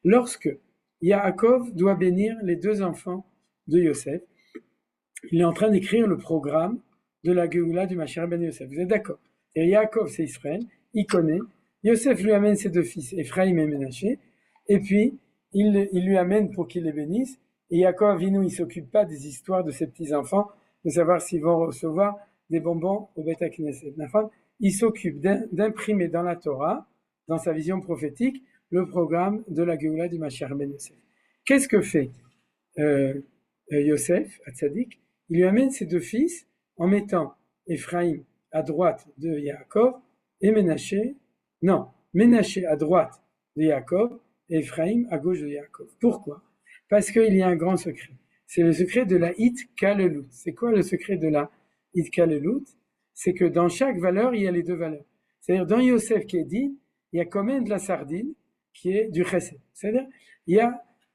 [SPEAKER 4] Lorsque Yaakov doit bénir les deux enfants de Yosef, il est en train d'écrire le programme de la Géoula du Mashiach ben Yosef. Vous êtes d'accord? Et Yaakov, c'est Israël, il connaît. Yosef lui amène ses deux fils, Ephraïm et Ménaché, et puis il lui amène pour qu'il les bénisse. Et Yaakov Avinu, il s'occupe pas des histoires de ses petits-enfants, de savoir s'ils vont recevoir des bonbons au Beth Knesset. Il s'occupe d'imprimer dans la Torah, dans sa vision prophétique, le programme de la Géoula du Mashiach ben Yosef. Qu'est-ce que fait Yosef, Hatzadik? Il lui amène ses deux fils en mettant Ephraïm à droite de Yaakov et Ménaché à droite de Yaakov et Ephraïm à gauche de Yaakov. Pourquoi? Parce qu'il y a un grand secret. C'est le secret de la Hitkalelut. C'est quoi le secret de la Hitkalelut? C'est que dans chaque valeur, il y a les deux valeurs. C'est-à-dire, dans Yosef qui est dit, il y a quand même de la sardine qui est du chesed. C'est-à-dire, il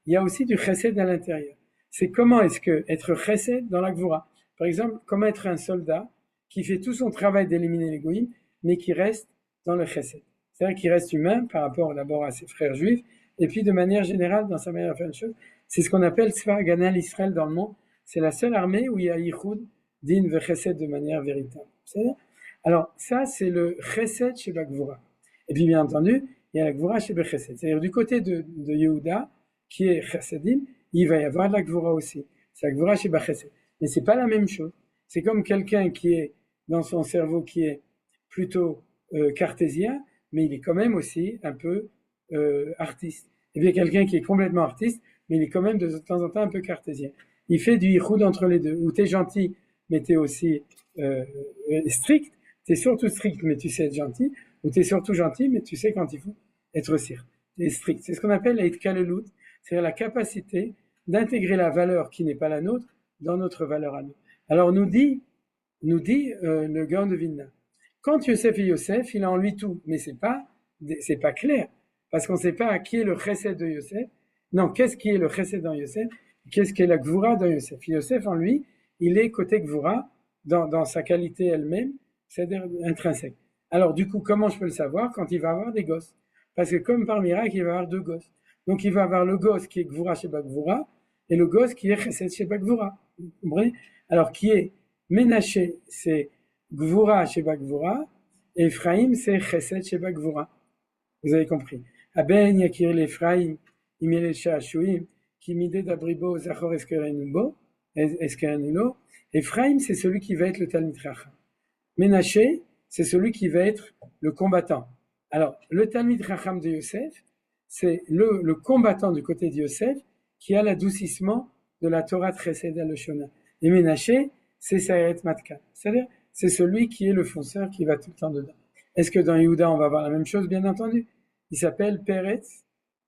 [SPEAKER 4] y a aussi du chesed à l'intérieur. C'est comment est-ce que être chesed dans la Gvura. Par exemple, comment être un soldat qui fait tout son travail d'éliminer les goïms, mais qui reste dans le chesed. C'est-à-dire qu'il reste humain par rapport d'abord à ses frères juifs, et puis de manière générale, dans sa manière de faire les choses, c'est ce qu'on appelle Tzva Haganah l'Israël dans le monde. C'est la seule armée où il y a Yichud, Din ve Chesed de manière véritable. C'est-à-dire, alors ça, c'est le chesed chez Bagvura. Et puis bien entendu, il y a la Gvura chez Bechesed. C'est-à-dire du côté de Yehuda, qui est chesedim, il va y avoir la Gvura aussi. C'est la Gvura chez Bechesed. Mais c'est pas la même chose. C'est comme quelqu'un qui est dans son cerveau qui est plutôt cartésien, mais il est quand même aussi un peu artiste. Et bien quelqu'un qui est complètement artiste, mais il est quand même de temps en temps un peu cartésien. Il fait du yichud entre les deux, où tu es gentil, mais tu es aussi strict. Tu es surtout strict, mais tu sais être gentil, ou tu es surtout gentil, mais tu sais quand il faut être strict. C'est ce qu'on appelle la hitkalelut, c'est-à-dire la capacité d'intégrer la valeur qui n'est pas la nôtre dans notre valeur à nous. Alors nous dit nous dit le Gaon de Vilna. Quand Yosef est Yosef, il a en lui tout, mais c'est pas clair, parce qu'on ne sait pas qui est le chesed de Yosef. Non, qu'est-ce qui est le chesed dans Yosef? Qu'est-ce qui est la gvura dans Yosef? Yosef en lui, il est côté gvura dans sa qualité elle-même, c'est-à-dire intrinsèque. Alors du coup, comment je peux le savoir? Quand il va avoir des gosses. Parce que comme par miracle, il va avoir 2 gosses. Donc il va avoir le gosse qui est gvura sheba gvura et le gosse qui est chesed sheba gvura. Vous comprenez? Alors qui est Ménaché, c'est gvura sheba gvura, et Ephraim, c'est chesed sheba gvura. Vous avez compris. Aben yakir l'Ephraim, imel sha'ashuim, qui midé d'abribo zachor eskerenubo, eskerenulo. Ephraim, c'est celui qui va être le Talmid Chacham. Ménaché, c'est celui qui va être le combattant. Alors, le Talmid Chacham de Yosef, c'est le combattant du côté de Yosef qui a l'adoucissement de la Torah Chesed Aloshona. Et Ménaché, c'est Sayeret Matka. C'est-à-dire, c'est celui qui est le fonceur qui va tout le temps dedans. Est-ce que dans Yehuda, on va voir la même chose? Bien entendu. Il s'appelle Peretz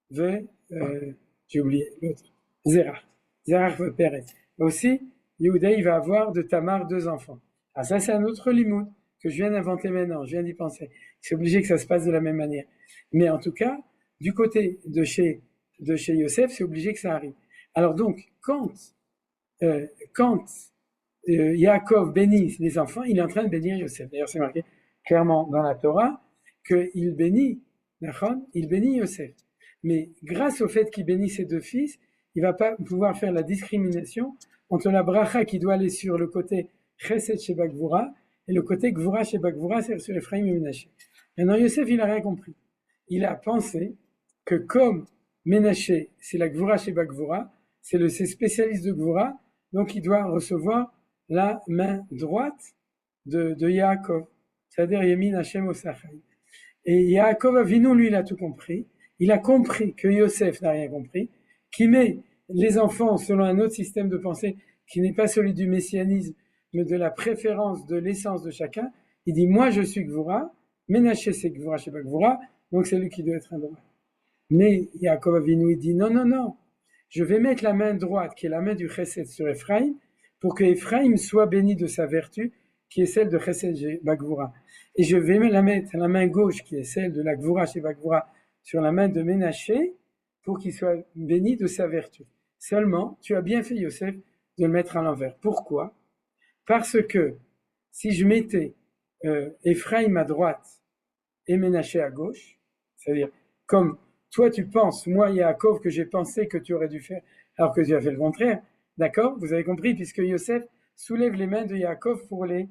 [SPEAKER 4] j'ai oublié l'autre. Zerach. Zerach ve Peretz. Aussi, Yehuda, il va avoir de Tamar 2 enfants. Ah, ça, c'est un autre limoud que je viens d'inventer maintenant. Je viens d'y penser. C'est obligé que ça se passe de la même manière. Mais en tout cas, du côté de chez Yosef, c'est obligé que ça arrive. Alors donc, quand Yaakov bénit les enfants, il est en train de bénir Yosef. D'ailleurs, c'est marqué clairement dans la Torah qu'il bénit Yosef. Mais grâce au fait qu'il bénit ses 2 fils, il va pas pouvoir faire la discrimination entre la bracha qui doit aller sur le côté chesed sheba gvura et le côté gvura sheba gvura, c'est sur Ephraim et Ménaché. Maintenant, Yosef, il a rien compris. Il a pensé que comme Ménaché, c'est la gvura sheba gvura, c'est spécialiste de gvura, donc il doit recevoir la main droite de Yaakov, c'est-à-dire Yemin Hashem Osachai. Et Yaakov Avinu, lui, il a tout compris. Il a compris que Yosef n'a rien compris, qui met les enfants selon un autre système de pensée qui n'est pas celui du messianisme, mais de la préférence de l'essence de chacun. Il dit, moi je suis Gvura, Ménaché c'est Gvura, je sais pas Gvura, donc c'est lui qui doit être un droit. Mais Yaakov Avinu, il dit, non, je vais mettre la main droite, qui est la main du Chesed sur Ephraim, pour que Ephraim soit béni de sa vertu, qui est celle de Chesed Bagvura. Et je vais la mettre la main gauche, qui est celle de la Gvura chez Bagvura, sur la main de Ménaché, pour qu'il soit béni de sa vertu. Seulement, tu as bien fait, Yosef, de le mettre à l'envers. Pourquoi? Parce que si je mettais Ephraim à droite et Ménaché à gauche, c'est-à-dire comme toi tu penses, moi Yaakov, que j'ai pensé que tu aurais dû faire, alors que tu as fait le contraire, d'accord? Vous avez compris, puisque Yosef soulève les mains de Yaakov pour les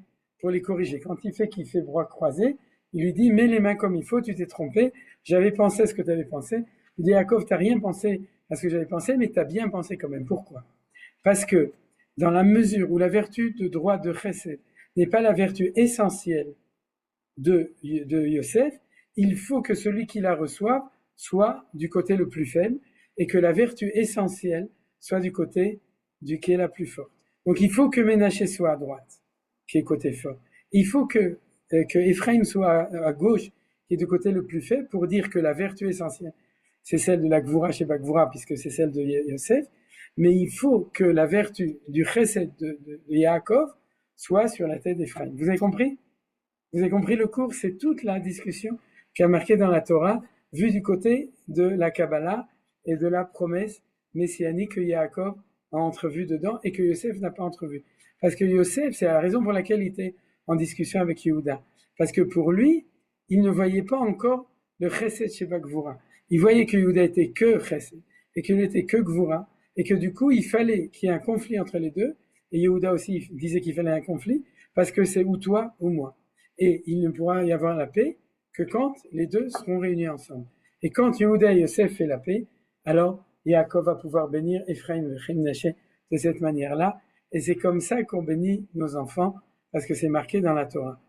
[SPEAKER 4] corriger. Quand il fait bras croisés, il lui dit, mets les mains comme il faut, tu t'es trompé, j'avais pensé ce que tu avais pensé. Il dit, Yaakov, tu n'as rien pensé à ce que j'avais pensé, mais tu as bien pensé quand même. Pourquoi? Parce que dans la mesure où la vertu de droit de Chesed n'est pas la vertu essentielle de Yosef, il faut que celui qui la reçoive soit du côté le plus faible et que la vertu essentielle soit du côté qui est la plus forte. Donc il faut que Ménaché soit à droite, qui est côté fort. Il faut que Ephraim soit à gauche, qui est du côté le plus faible, pour dire que la vertu essentielle, c'est celle de la Gvura chez Bagvura, puisque c'est celle de Yosef, mais il faut que la vertu du Chesed de Yaakov soit sur la tête d'Ephraim. Vous avez compris? Vous avez compris le cours? C'est toute la discussion qui a marqué dans la Torah, vue du côté de la Kabbalah et de la promesse messianique que Yaakov a entrevue dedans et que Yosef n'a pas entrevue. Parce que Yosef, c'est la raison pour laquelle il était en discussion avec Yehuda. Parce que pour lui, il ne voyait pas encore le Chesed Sheba Gvura. Il voyait que Yehuda était que Chesed et qu'il n'était que Gvura et que du coup, il fallait qu'il y ait un conflit entre les deux. Et Yehuda aussi disait qu'il fallait un conflit parce que c'est ou toi ou moi. Et il ne pourra y avoir la paix que quand les deux seront réunis ensemble. Et quand Yehuda et Yosef fait la paix, alors Yaakov va pouvoir bénir Ephraim et Ménaché de cette manière-là. Et c'est comme ça qu'on bénit nos enfants, parce que c'est marqué dans la Torah.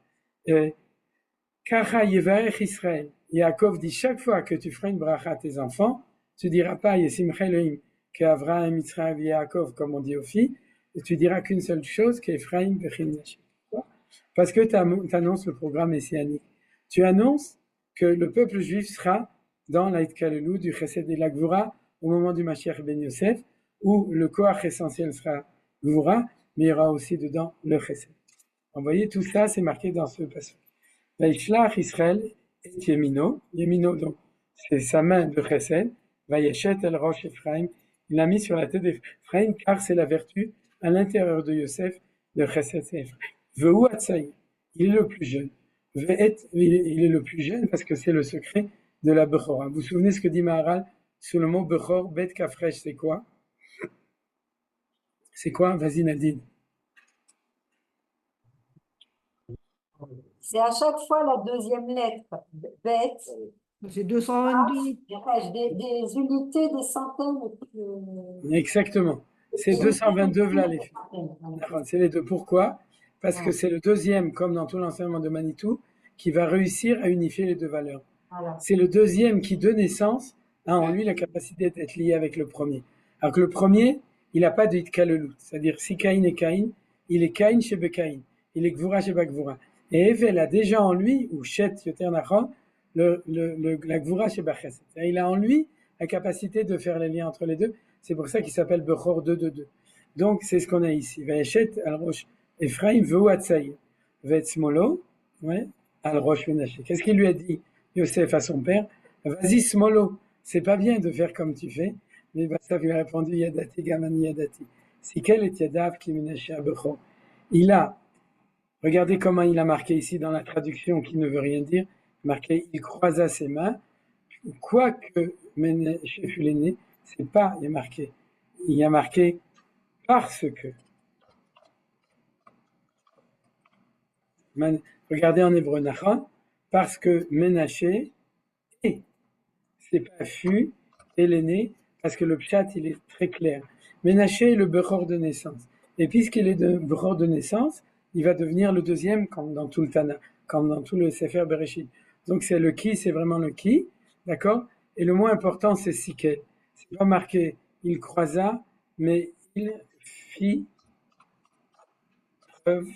[SPEAKER 4] Kacha Yevarech Israël. Yaakov dit chaque fois que tu feras une bracha à tes enfants, tu diras pas Yesimcha Elohim qu'Avraham, Yitzhak et Yaakov, comme on dit aux filles, et tu diras qu'une seule chose, qu'Ephraim et Ménaché. Parce que tu annonces le programme messianique. Tu annonces que le peuple juif sera dans l'Aïtkalelou du Chesed et la Gvura au moment du Mashiach ben Yosef, où le koach essentiel sera Gvura, mais il y aura aussi dedans le Chesed. Vous voyez, tout ça, c'est marqué dans ce passage. Vaishlach Israël et Yemino. Yemino, donc, c'est sa main de Chesed. Vayeshet el Rosh Ephraim. Il l'a mis sur la tête d'Ephraim, car c'est la vertu à l'intérieur de Yosef de Chesed et Ephraim. Vehu Atzaï. Il est le plus jeune. Ve'et, il est le plus jeune parce que c'est le secret de la Bechora. Vous vous souvenez ce que dit Maharal sous le mot Bechor, Bet Kafresh, c'est quoi? C'est quoi? Vas-y Nadine.
[SPEAKER 6] C'est à chaque fois la deuxième lettre. Bête,
[SPEAKER 7] C'est 228.
[SPEAKER 6] des unités, des centaines.
[SPEAKER 4] Exactement. C'est 222 voilà les filles. D'accord, c'est les deux. Pourquoi? Parce que c'est le deuxième, comme dans tout l'enseignement de Manitou, qui va réussir à unifier les deux valeurs.
[SPEAKER 6] Voilà.
[SPEAKER 4] C'est le deuxième qui, de naissance, a en lui la capacité d'être lié avec le premier. Alors que le premier, il n'a pas de hitkalelut. C'est-à-dire, si Caïn est Caïn, il est Caïn chez Bekaïn. Il est Gvura chez Bagvura. Et Evel a déjà en lui, ou Shet Yoter Nachon, la Gvura chez Bachesed. Il a en lui la capacité de faire les liens entre les deux. C'est pour ça qu'il s'appelle Bechor 222. Donc, c'est ce qu'on a ici. Vayeshet al Rosh Ephraim vehu Atzaï. Vetsmolo, ouais, al Rosh Menaché. Qu'est-ce qu'il lui a dit, Yosef, à son père? Vas-y, Smolo, c'est pas bien de faire comme tu fais. Mais ça lui a répondu, Yadati Gamani Yadati. Si quel est Yadav qui Menaché à Bechor? Il a, regardez comment il a marqué ici dans la traduction qui ne veut rien dire. Marqué, il croisa ses mains. Quoique Menaché fut l'aîné, c'est pas, il y a marqué parce que. Regardez en hébreu, Nachon, parce que Ménaché est, c'est pas fut, et l'aîné, parce que le pshat, il est très clair. Ménaché est le Bechor de naissance. Et puisqu'il est de Bechor de naissance, il va devenir le deuxième, comme dans tout le Tana, comme dans tout le Sefer Bereshit. Donc c'est le qui, c'est vraiment le qui, d'accord? Et le moins important, c'est Sikel. C'est pas marqué, il croisa, mais il fit preuve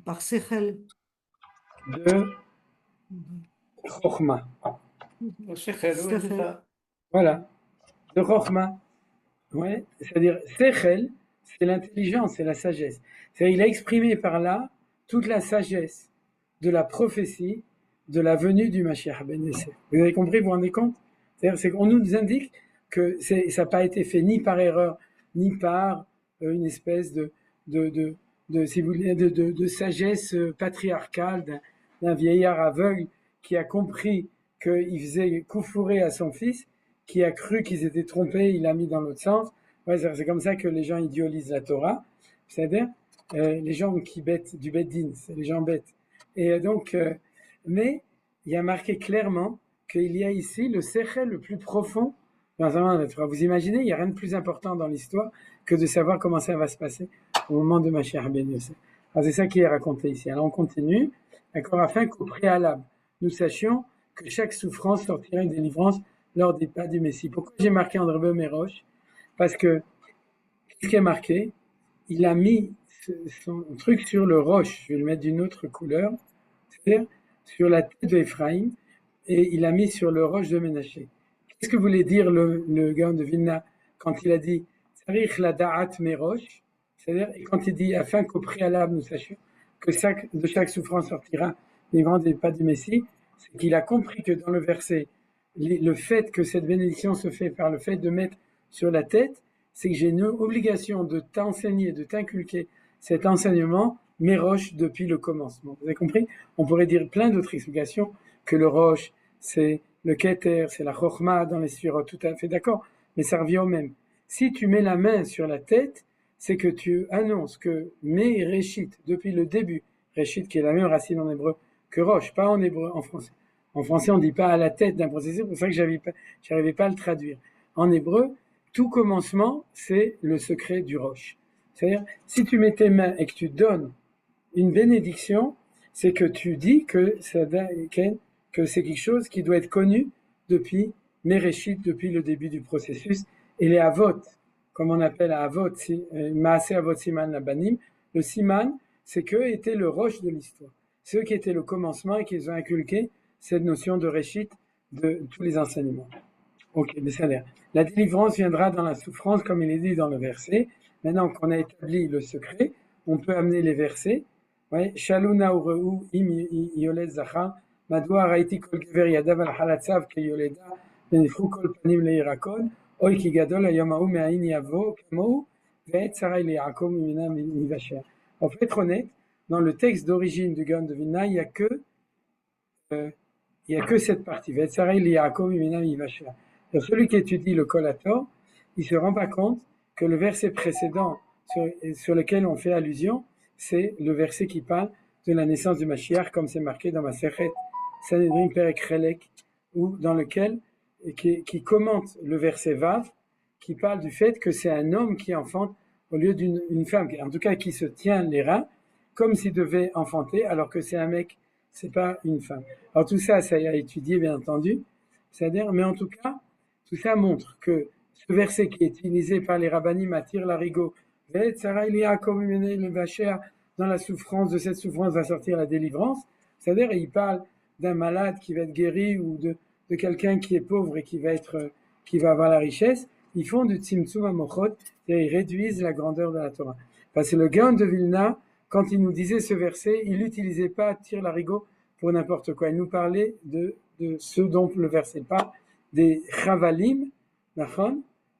[SPEAKER 7] Par Sechel.
[SPEAKER 4] de Chokhma. Voilà, de Chokhma. Ouais, c'est-à-dire, Sechel, c'est l'intelligence, c'est la sagesse. C'est-à-dire, il a exprimé par là toute la sagesse de la prophétie de la venue du Mashiach ben Yosef. Vous avez compris, vous vous rendez compte? C'est-à-dire, qu'on nous indique que ça n'a pas été fait ni par erreur, ni par une espèce si vous voulez, de sagesse patriarcale d'un vieillard aveugle qui a compris qu'il faisait coufouré à son fils, qui a cru qu'ils étaient trompés, il l'a mis dans l'autre sens. Ouais, c'est comme ça que les gens idiolisent la Torah. C'est-à-dire, les gens qui bêtent du Beddin, c'est les gens bêtes. Et donc, mais il y a marqué clairement qu'il y a ici le sechel le plus profond dans un de la Torah. Vous imaginez, il n'y a rien de plus important dans l'histoire que de savoir comment ça va se passer au moment de Mashiach ben Yosef. Alors c'est ça qui est raconté ici. Alors on continue, d'accord, afin qu'au préalable, nous sachions que chaque souffrance sortira une délivrance lors des pas du Messie. Pourquoi j'ai marqué André Méroche? Parce que, qu'est-ce qui est marqué? Il a mis son truc sur le roche, je vais le mettre d'une autre couleur, c'est-à-dire sur la tête d'Ephraïm, et il a mis sur le roche de Ménaché. Qu'est-ce que voulait dire le gars de Vilna quand il a dit Tzarich la da'at merosh, c'est-à-dire quand il dit afin qu'au préalable nous sachions que de chaque souffrance sortira délivrance des pas du Messie, c'est qu'il a compris que dans le verset, le fait que cette bénédiction se fait par le fait de mettre sur la tête, c'est que j'ai une obligation de t'enseigner, de t'inculquer cet enseignement, mes roches depuis le commencement. Vous avez compris? On pourrait dire plein d'autres explications, que le roche, c'est le keter, c'est la chokhma dans les sphirot, tout à fait d'accord, mais ça revient au même. Si tu mets la main sur la tête, c'est que tu annonces que mes réchit, depuis le début, réchit qui est la même racine en hébreu que roche, pas en hébreu, en français. En français, on ne dit pas à la tête d'un processus, c'est pour ça que j'arrivais pas à le traduire. En hébreu, tout commencement, c'est le secret du roche. C'est-à-dire, si tu mets tes mains et que tu donnes une bénédiction, c'est que tu dis que c'est quelque chose qui doit être connu depuis Mereshit, depuis le début du processus. Et les avot, comme on appelle avot, Maaseh avot siman labanim, le siman, c'est qu'eux étaient le roche de l'histoire. C'est eux qui étaient le commencement et qui ont inculqué cette notion de Réchit de tous les enseignements. Ok, mais ça a l'air. La délivrance viendra dans la souffrance, comme il est dit dans le verset. Maintenant qu'on a établi le secret, on peut amener les versets. Ouais, Shaluna ureu im yoled zachar, madua raiti kol gever yadav al halatzav ke yoleda, venifru kol panim leirakon, oy ki gadol hayom hahu me'ain yavo kamo, ve'et sarai leYaakov mimena mivasher. En fait, être honnête, dans le texte d'origine du Gaon de Vilna, il y a que cette partie. Ve'et sarai leYaakov mimena mivasher. Celui qui étudie le Kolator, il se rend pas compte que le verset précédent sur lequel on fait allusion, c'est le verset qui parle de la naissance du Mashiach, comme c'est marqué dans Masechet Sanhedrin Perek Chelek, ou dans lequel, qui commente le verset Vav, qui parle du fait que c'est un homme qui enfante au lieu d'une femme, en tout cas qui se tient les reins, comme s'il devait enfanter, alors que c'est un mec, c'est pas une femme. Alors tout ça, ça a étudié, bien entendu, c'est-à-dire, mais en tout cas, tout ça montre que ce verset qui est utilisé par les rabbinim attire l'arigot, dans la souffrance, de cette souffrance va sortir la délivrance, c'est-à-dire il parle d'un malade qui va être guéri ou de quelqu'un qui est pauvre et qui va avoir la richesse. Ils font du tzimtzum hamochot, c'est-à-dire ils réduisent la grandeur de la Torah. Parce que le Gaon de Vilna, quand il nous disait ce verset, il n'utilisait pas tire l'arigot pour n'importe quoi. Il nous parlait de ce dont le verset parle, des chavalim,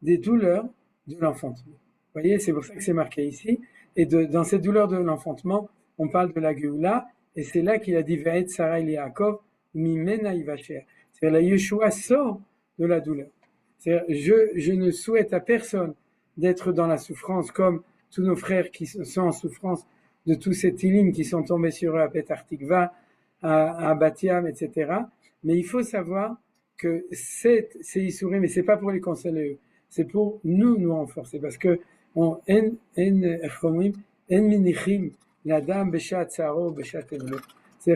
[SPEAKER 4] des douleurs de l'enfantement. Vous voyez, c'est pour ça que c'est marqué ici. Et dans ces douleurs de l'enfantement, on parle de la Géoula, et c'est là qu'il a dit Ve'et Sarai Yaakov mimena yivasher. C'est-à-dire la Yeshua sort de la douleur. C'est-à-dire, je ne souhaite à personne d'être dans la souffrance comme tous nos frères qui sont en souffrance de tous ces tilim qui sont tombés sur eux à Petar Tikva, à Batiam, etc. Mais il faut savoir que c'est Issourim, mais c'est pas pour les consoler, c'est pour nous renforcer, parce que c'est-à-dire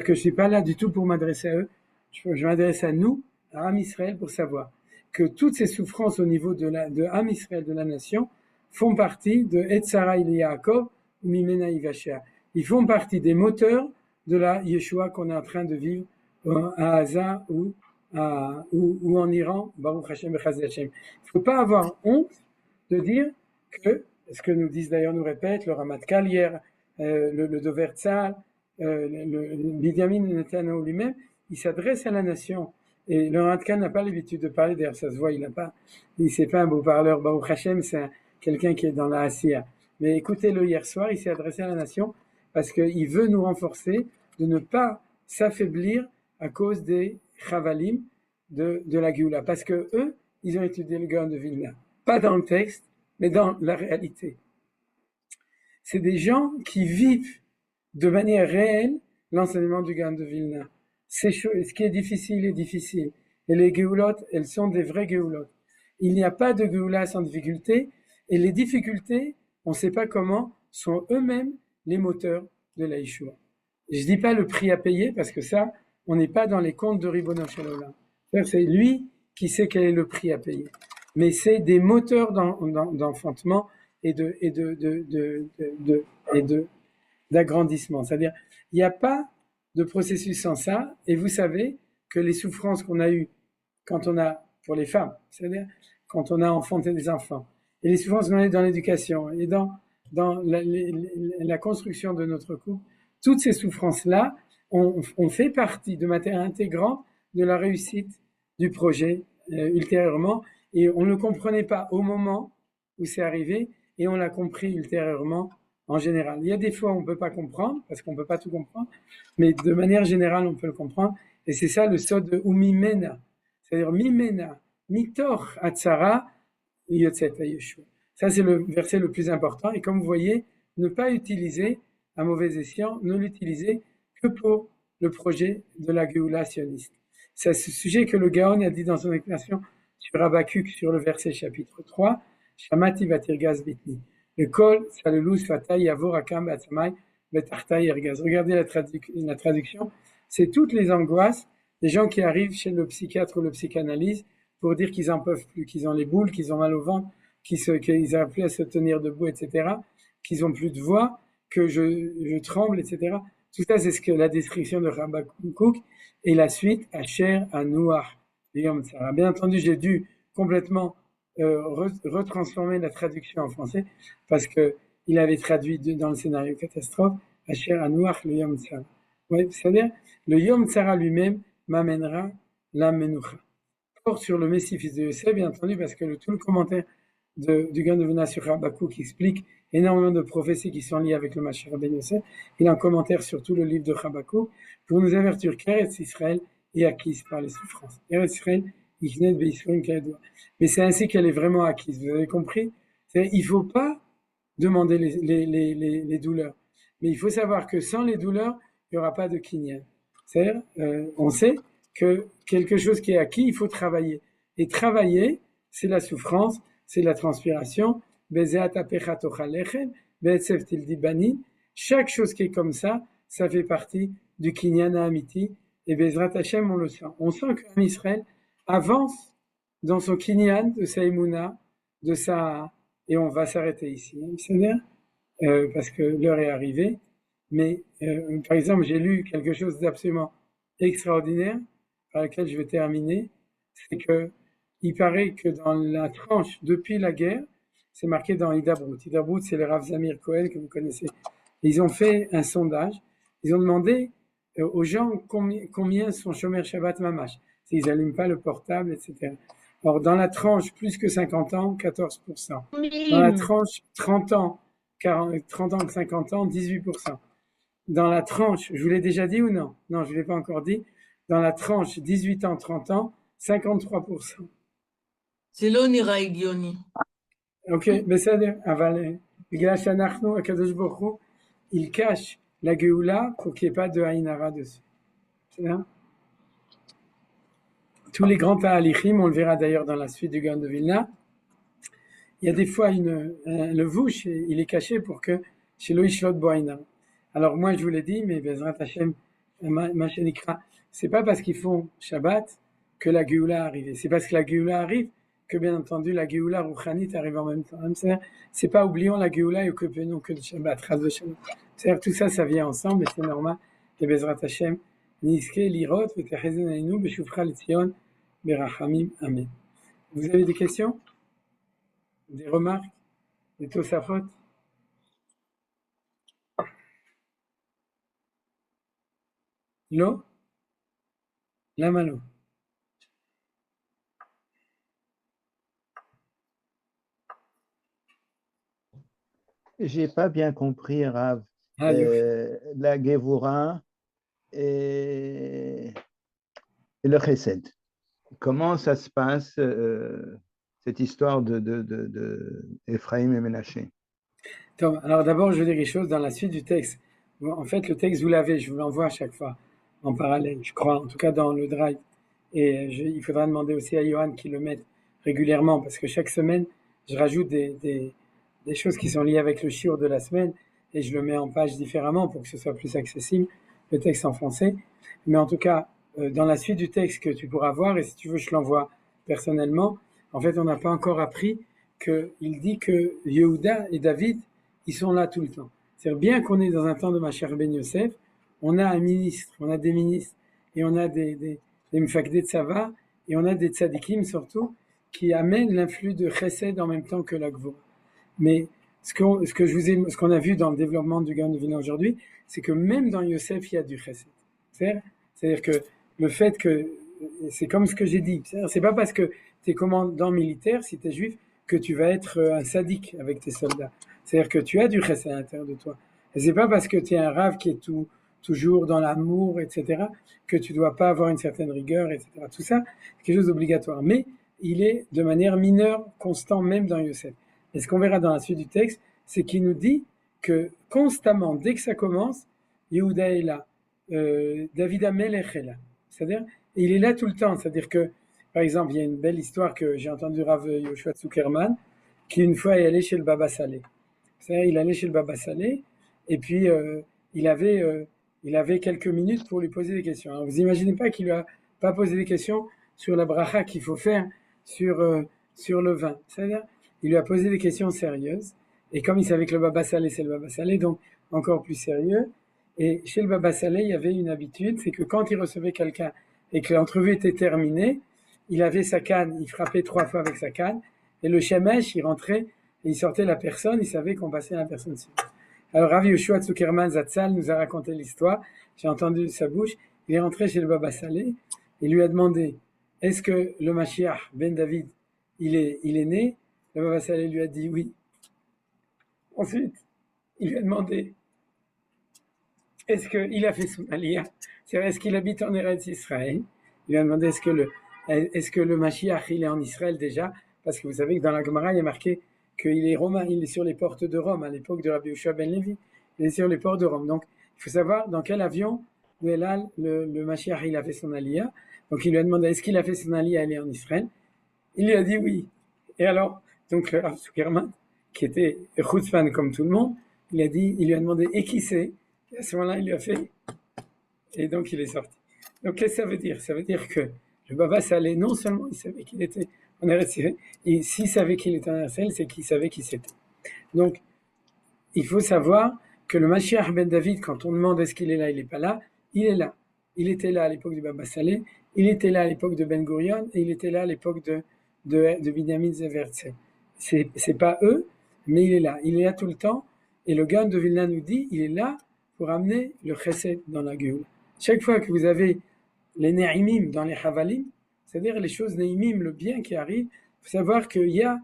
[SPEAKER 4] que je suis pas là du tout pour m'adresser à eux, je m'adresse à nous, à Am Israël, pour savoir que toutes ces souffrances au niveau de Am Israël, de la nation, font partie de Etzara Yaakov ou Mimena Yivasher. Ils font partie des moteurs de la Yeshua qu'on est en train de vivre à Gaza ou en Iran, Baruch Hashem Bechaz Hashem. Il ne faut pas avoir honte de dire que, ce que nous disent d'ailleurs, nous répète, le Ramatkal hier, le Dover Tzahal, le Binyamin Netanyahu lui-même, il s'adresse à la nation. Et le Ramatkal n'a pas l'habitude de parler, d'ailleurs ça se voit, c'est pas un beau parleur, Baruch Hashem, c'est quelqu'un qui est dans la Asiya. Mais écoutez-le hier soir, il s'est adressé à la nation parce qu'il veut nous renforcer de ne pas s'affaiblir à cause des chavalim de la Géoula. Parce que eux, ils ont étudié le Gaon de Vilna. Pas dans le texte, mais dans la réalité. C'est des gens qui vivent de manière réelle l'enseignement du Gaon de Vilna. Ce qui est difficile est difficile. Et les Géoulot, elles sont des vraies Géoulot. Il n'y a pas de Géoula sans difficulté. Et les difficultés, on ne sait pas comment, sont eux-mêmes les moteurs de la Yeshua. Je ne dis pas le prix à payer, parce que ça, on n'est pas dans les comptes de Ribono Shel Olam. C'est lui qui sait quel est le prix à payer. Mais c'est des moteurs d'enfantement et d'agrandissement. C'est-à-dire, il n'y a pas de processus sans ça. Et vous savez que les souffrances qu'on a eues quand on a, pour les femmes, c'est-à-dire quand on a enfanté des enfants, et les souffrances qu'on a eues dans l'éducation et dans la construction de notre couple, toutes ces souffrances-là, on fait partie de matière intégrante de la réussite du projet ultérieurement, et on ne le comprenait pas au moment où c'est arrivé, et on l'a compris ultérieurement en général. Il y a des fois où on ne peut pas comprendre, parce qu'on ne peut pas tout comprendre, mais de manière générale, on peut le comprendre, et c'est ça le sod de Umimena, c'est-à-dire Mimena, Mitor Atzara, Yotzet Yeshua. Ça, c'est le verset le plus important, et comme vous voyez, ne pas utiliser à mauvais escient, ne l'utiliser que pour le projet de la Géoula sioniste. C'est ce sujet que le Gaon a dit dans son explication sur Habakkuk, sur le verset chapitre 3, Shamati vatirgaz bitni. Le kol, salelus fatay yavor akam batsamay betartay ergaz. Regardez la traduction. C'est toutes les angoisses des gens qui arrivent chez le psychiatre ou le psychanalyste pour dire qu'ils en peuvent plus, qu'ils ont les boules, qu'ils ont mal au ventre, qu'ils n'arrivent plus à se tenir debout, etc., qu'ils ont plus de voix, que je tremble, etc. Tout ça, c'est ce que la description de Habakkuk, et la suite, Asher Anouach. Bien entendu, j'ai dû complètement retransformer la traduction en français, parce que il avait traduit dans le scénario catastrophe Asher Anouach le Yom Tzara. Ouais, c'est-à-dire, le Yom Tzara lui-même m'amènera la Menoucha. Porte sur le Messie, fils de Yosef, bien entendu, parce que tout le commentaire du Gan de Vilna sur Habakkuk qui explique énormément de prophéties qui sont liées avec le Mashiach ben Yosef. Il a un commentaire sur tout le livre de Habakkuk pour nous avertir qu'Eretz Israël est acquise par les souffrances. Eretz Israël, Ichnet Beisraël Kaedoua. Mais c'est ainsi qu'elle est vraiment acquise. Vous avez compris? Il ne faut pas demander les douleurs. Mais il faut savoir que sans les douleurs, il n'y aura pas de kinyan. C'est-à-dire, on sait que quelque chose qui est acquis, il faut travailler. Et travailler, c'est la souffrance, c'est la transpiration. Chaque chose qui est comme ça fait partie du kinyan amiti. Et Bezrat Hashem, on le sent. On sent qu'un Israël avance dans son kinyan, de sa émouna, de sa... Et on va s'arrêter ici, hein, parce que l'heure est arrivée. Mais, par exemple, j'ai lu quelque chose d'absolument extraordinaire, par lequel je vais terminer. C'est que, il paraît que dans la tranche depuis la guerre, c'est marqué dans Hidabrut. Hidabrut, c'est le Rav Zamir Cohen que vous connaissez. Ils ont fait un sondage. Ils ont demandé aux gens combien sont Shomer Shabbat Mamash. S'ils n'allument pas le portable, etc. Or, dans la tranche plus que 50 ans, 14%. Dans la tranche 30 ans, 50 ans, 18%. Dans la tranche, je vous l'ai déjà dit ou non? Non, je ne l'ai pas encore dit. Dans la tranche 18 ans, 30 ans, 53%.
[SPEAKER 8] C'est לא נראה הגיוני.
[SPEAKER 4] אוקיי, בסדר, אבל בגלל שאנחנו, הקדוש ברוך הוא, il cache la Géoula pour qu'il n'y ait pas de Aïn Hara dessus. C'est ça? Tous les grands Tahalichim, on le verra d'ailleurs dans la suite du Gan de Vilna, il y a des fois le vouch, il est caché pour que chez Loïshlot bo Aïn Hara. Alors moi je vous l'ai dit, mais Bezrat Hashem, c'est pas parce qu'ils font Shabbat que la Géoula arrive. C'est parce que la Géoula arrive que bien entendu la Géoula Rouchanit arrive en même temps. C'est pas oublions la Géoula et occupons-nous que de Shabbat. C'est-à-dire tout ça, ça vient ensemble et c'est normal. Et Bezrat Hashem, Niske lirot v'techezen ainu b'shuvcha l'tzion berachamim. Amen. Vous avez des questions? Des remarques? Des tosafot? Non? La malo.
[SPEAKER 9] J'ai pas bien compris, Rav. La Gévoura et le Chesed. Comment ça se passe, cette histoire de Ephraim et Ménaché?
[SPEAKER 4] Alors d'abord, je veux dire quelque chose dans la suite du texte. En fait, le texte, vous l'avez, je vous l'envoie à chaque fois, en parallèle, je crois, en tout cas dans le drive. Et il faudra demander aussi à Johan qu'il le mette régulièrement, parce que chaque semaine, je rajoute des choses qui sont liées avec le shiur de la semaine, et je le mets en page différemment pour que ce soit plus accessible, le texte en français. Mais en tout cas, dans la suite du texte que tu pourras voir, et si tu veux, je l'envoie personnellement, en fait, on n'a pas encore appris qu'il dit que Yehuda et David, ils sont là tout le temps. C'est-à-dire, bien qu'on est dans un temps de Mashiach ben Yosef, on a un ministre, on a des ministres, et on a des mfakdei tsava, et on a des tzadikim surtout, qui amènent l'influx de chesed en même temps que la gvura. Mais ce qu'on a vu dans le développement du Gan de Vilna aujourd'hui, c'est que même dans Yosef, il y a du chesed. C'est-à-dire que le fait que, c'est comme ce que j'ai dit, c'est pas parce que tu es commandant militaire, si tu es juif, que tu vas être un sadique avec tes soldats. C'est-à-dire que tu as du chesed à l'intérieur de toi. Et c'est pas parce que tu es un rave qui est toujours dans l'amour, etc., que tu dois pas avoir une certaine rigueur, etc. Tout ça, c'est quelque chose d'obligatoire. Mais il est de manière mineure, constant, même dans Yosef. Et ce qu'on verra dans la suite du texte, c'est qu'il nous dit que constamment, dès que ça commence, Yehuda est là, David Amelech est là. C'est-à-dire, il est là tout le temps. C'est-à-dire que, par exemple, il y a une belle histoire que j'ai entendue Rav Yoshua Zuckerman, qui une fois est allé chez le Baba Salé. C'est-à-dire, il allait chez le Baba Salé, et puis il avait quelques minutes pour lui poser des questions. Alors, vous imaginez pas qu'il lui a pas posé des questions sur la bracha qu'il faut faire sur le vin. C'est-à-dire, il lui a posé des questions sérieuses, et comme il savait que le Baba Salé, c'est le Baba Salé, donc encore plus sérieux. Et chez le Baba Salé, il y avait une habitude, c'est que quand il recevait quelqu'un et que l'entrevue était terminée, il avait sa canne, il frappait 3 fois avec sa canne, et le shemesh, il rentrait, et il sortait la personne, il savait qu'on passait à la personne suivante. Alors, Rav Yoshua Zuckerman Zatzal nous a raconté l'histoire. J'ai entendu de sa bouche. Il est rentré chez le Baba Saleh. Il lui a demandé, est-ce que le Mashiach ben David, il est né? Le Baba Saleh lui a dit oui. Ensuite, il lui a demandé, est-ce qu'il a fait son aliyah? C'est-à-dire, est-ce qu'il habite en Eretz Israël? Il lui a demandé, est-ce que le Mashiach, il est en Israël déjà? Parce que vous savez que dans la Gemara, il y a marqué qu'il est romain, il est sur les portes de Rome, à l'époque de Rabbi Yoshua ben Levi. Il est sur les portes de Rome. Donc, il faut savoir dans quel avion le Mashiach, il a fait son aliyah. Donc, il lui a demandé, est-ce qu'il a fait son aliyah, il est en Israël? Il lui a dit oui. Et alors, donc, le Rav Zuckerman, qui était chutzpan comme tout le monde, il lui a demandé, et qui c'est? Et à ce moment-là, il lui a fait, et donc il est sorti. Donc, qu'est-ce que ça veut dire? Ça veut dire que le Baba Saleh, non seulement il savait qu'il était en Eretz Israël, et s'il savait qu'il était en Eretz Israël, c'est qu'il savait qui c'était. Donc, il faut savoir que le Mashiach ben David, quand on demande est-ce qu'il est là, il n'est pas là, il est là. Il était là à l'époque du Baba Saleh, il était là à l'époque de Ben Gurion, et il était là à l'époque de Binyamin Zevertzel. C'est pas eux, mais il est là. Il est là tout le temps, et le Gaon de Vilna nous dit, il est là pour amener le chesed dans la gueule. Chaque fois que vous avez les ne'imim dans les havalim, c'est-à-dire les choses ne'imim, le bien qui arrive, il faut savoir qu'il y a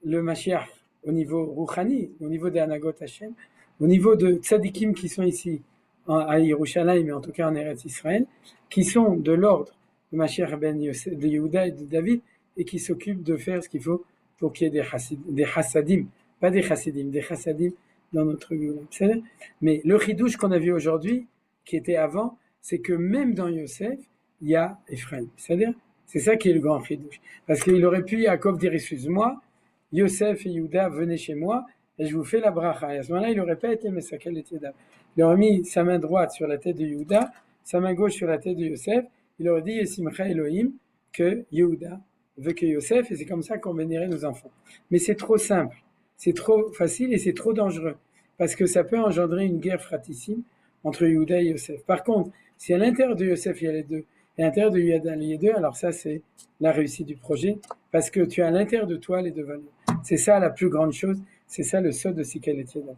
[SPEAKER 4] le Mashiach au niveau rouchani, au niveau des Anagot Hashem, au niveau de tzadikim qui sont ici à Yerushalayim, mais en tout cas en Eretz Israël, qui sont de l'ordre de Mashiach ben Yosef, de Yehuda et de David, et qui s'occupent de faire ce qu'il faut pour qu'il y ait des chassadim, pas des chassidim, des chassadim dans notre gueule. Mais le chidouche qu'on a vu aujourd'hui, qui était avant, c'est que même dans Yosef, il y a Ephraim. C'est-à-dire, c'est ça qui est le grand chidouche. Parce qu'il aurait pu, Yaakov, dire, excuse-moi, Yosef et Yehuda, venez chez moi, et je vous fais la bracha. Et à ce moment-là, il n'aurait pas été Mesakel et Tiedav. Il aurait mis sa main droite sur la tête de Yehuda, sa main gauche sur la tête de Yosef. Il aurait dit, Yesimcha Elohim, que Yehuda veut que Yosef, et c'est comme ça qu'on bénirait nos enfants. Mais c'est trop simple, c'est trop facile et c'est trop dangereux, parce que ça peut engendrer une guerre fratricide entre Yehuda et Yosef. Par contre, si à l'intérieur de Yosef il y a les deux, et à l'intérieur de Yehuda il y a les deux, alors ça c'est la réussite du projet, parce que tu as à l'intérieur de toi les deux valeurs. C'est ça la plus grande chose, c'est ça le sod de Sikel et Tiedav.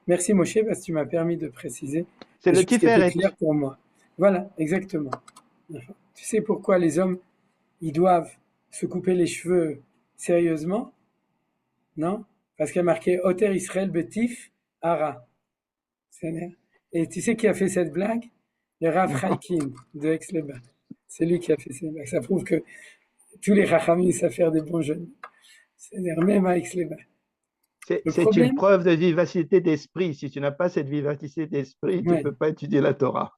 [SPEAKER 4] Merci Moshe, parce que tu m'as permis de préciser.
[SPEAKER 9] C'est le Tiferet.
[SPEAKER 4] Clair pour moi. Voilà, exactement. Tu sais pourquoi les hommes, ils doivent se couper les cheveux sérieusement? Non? Parce qu'il y a marqué Oter Israël Betif Ara. Et tu sais qui a fait cette blague? Le Rav Chaikin de Aix-les-Bains. C'est lui qui a fait cette blague. Ça prouve que tous les Chachamim savent faire des bons jeunes. C'est-à-dire même à Aix-les-Bains.
[SPEAKER 9] C'est une preuve de vivacité d'esprit. Si tu n'as pas cette vivacité d'esprit, tu ne peux pas étudier la Torah.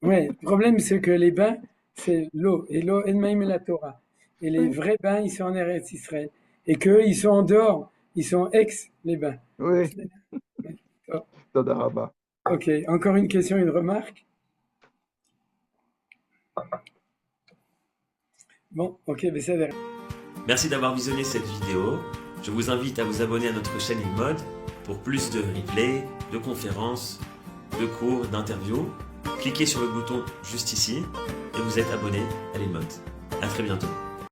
[SPEAKER 4] Oui, le problème c'est que les bains, c'est l'eau. Et l'eau, Enmaïm et la Torah. Et les vrais bains, ils sont en Eretz Israël. Et qu'eux, ils sont en dehors. Ils sont les bains.
[SPEAKER 9] Oui. Toda Rabba.
[SPEAKER 4] Ok, encore une question, une remarque? Bon, ok, mais ça va.
[SPEAKER 3] Merci d'avoir visionné cette vidéo. Je vous invite à vous abonner à notre chaîne IlMod pour plus de replays, de conférences, de cours, d'interviews. Cliquez sur le bouton juste ici et vous êtes abonné à l'IlMod. À très bientôt.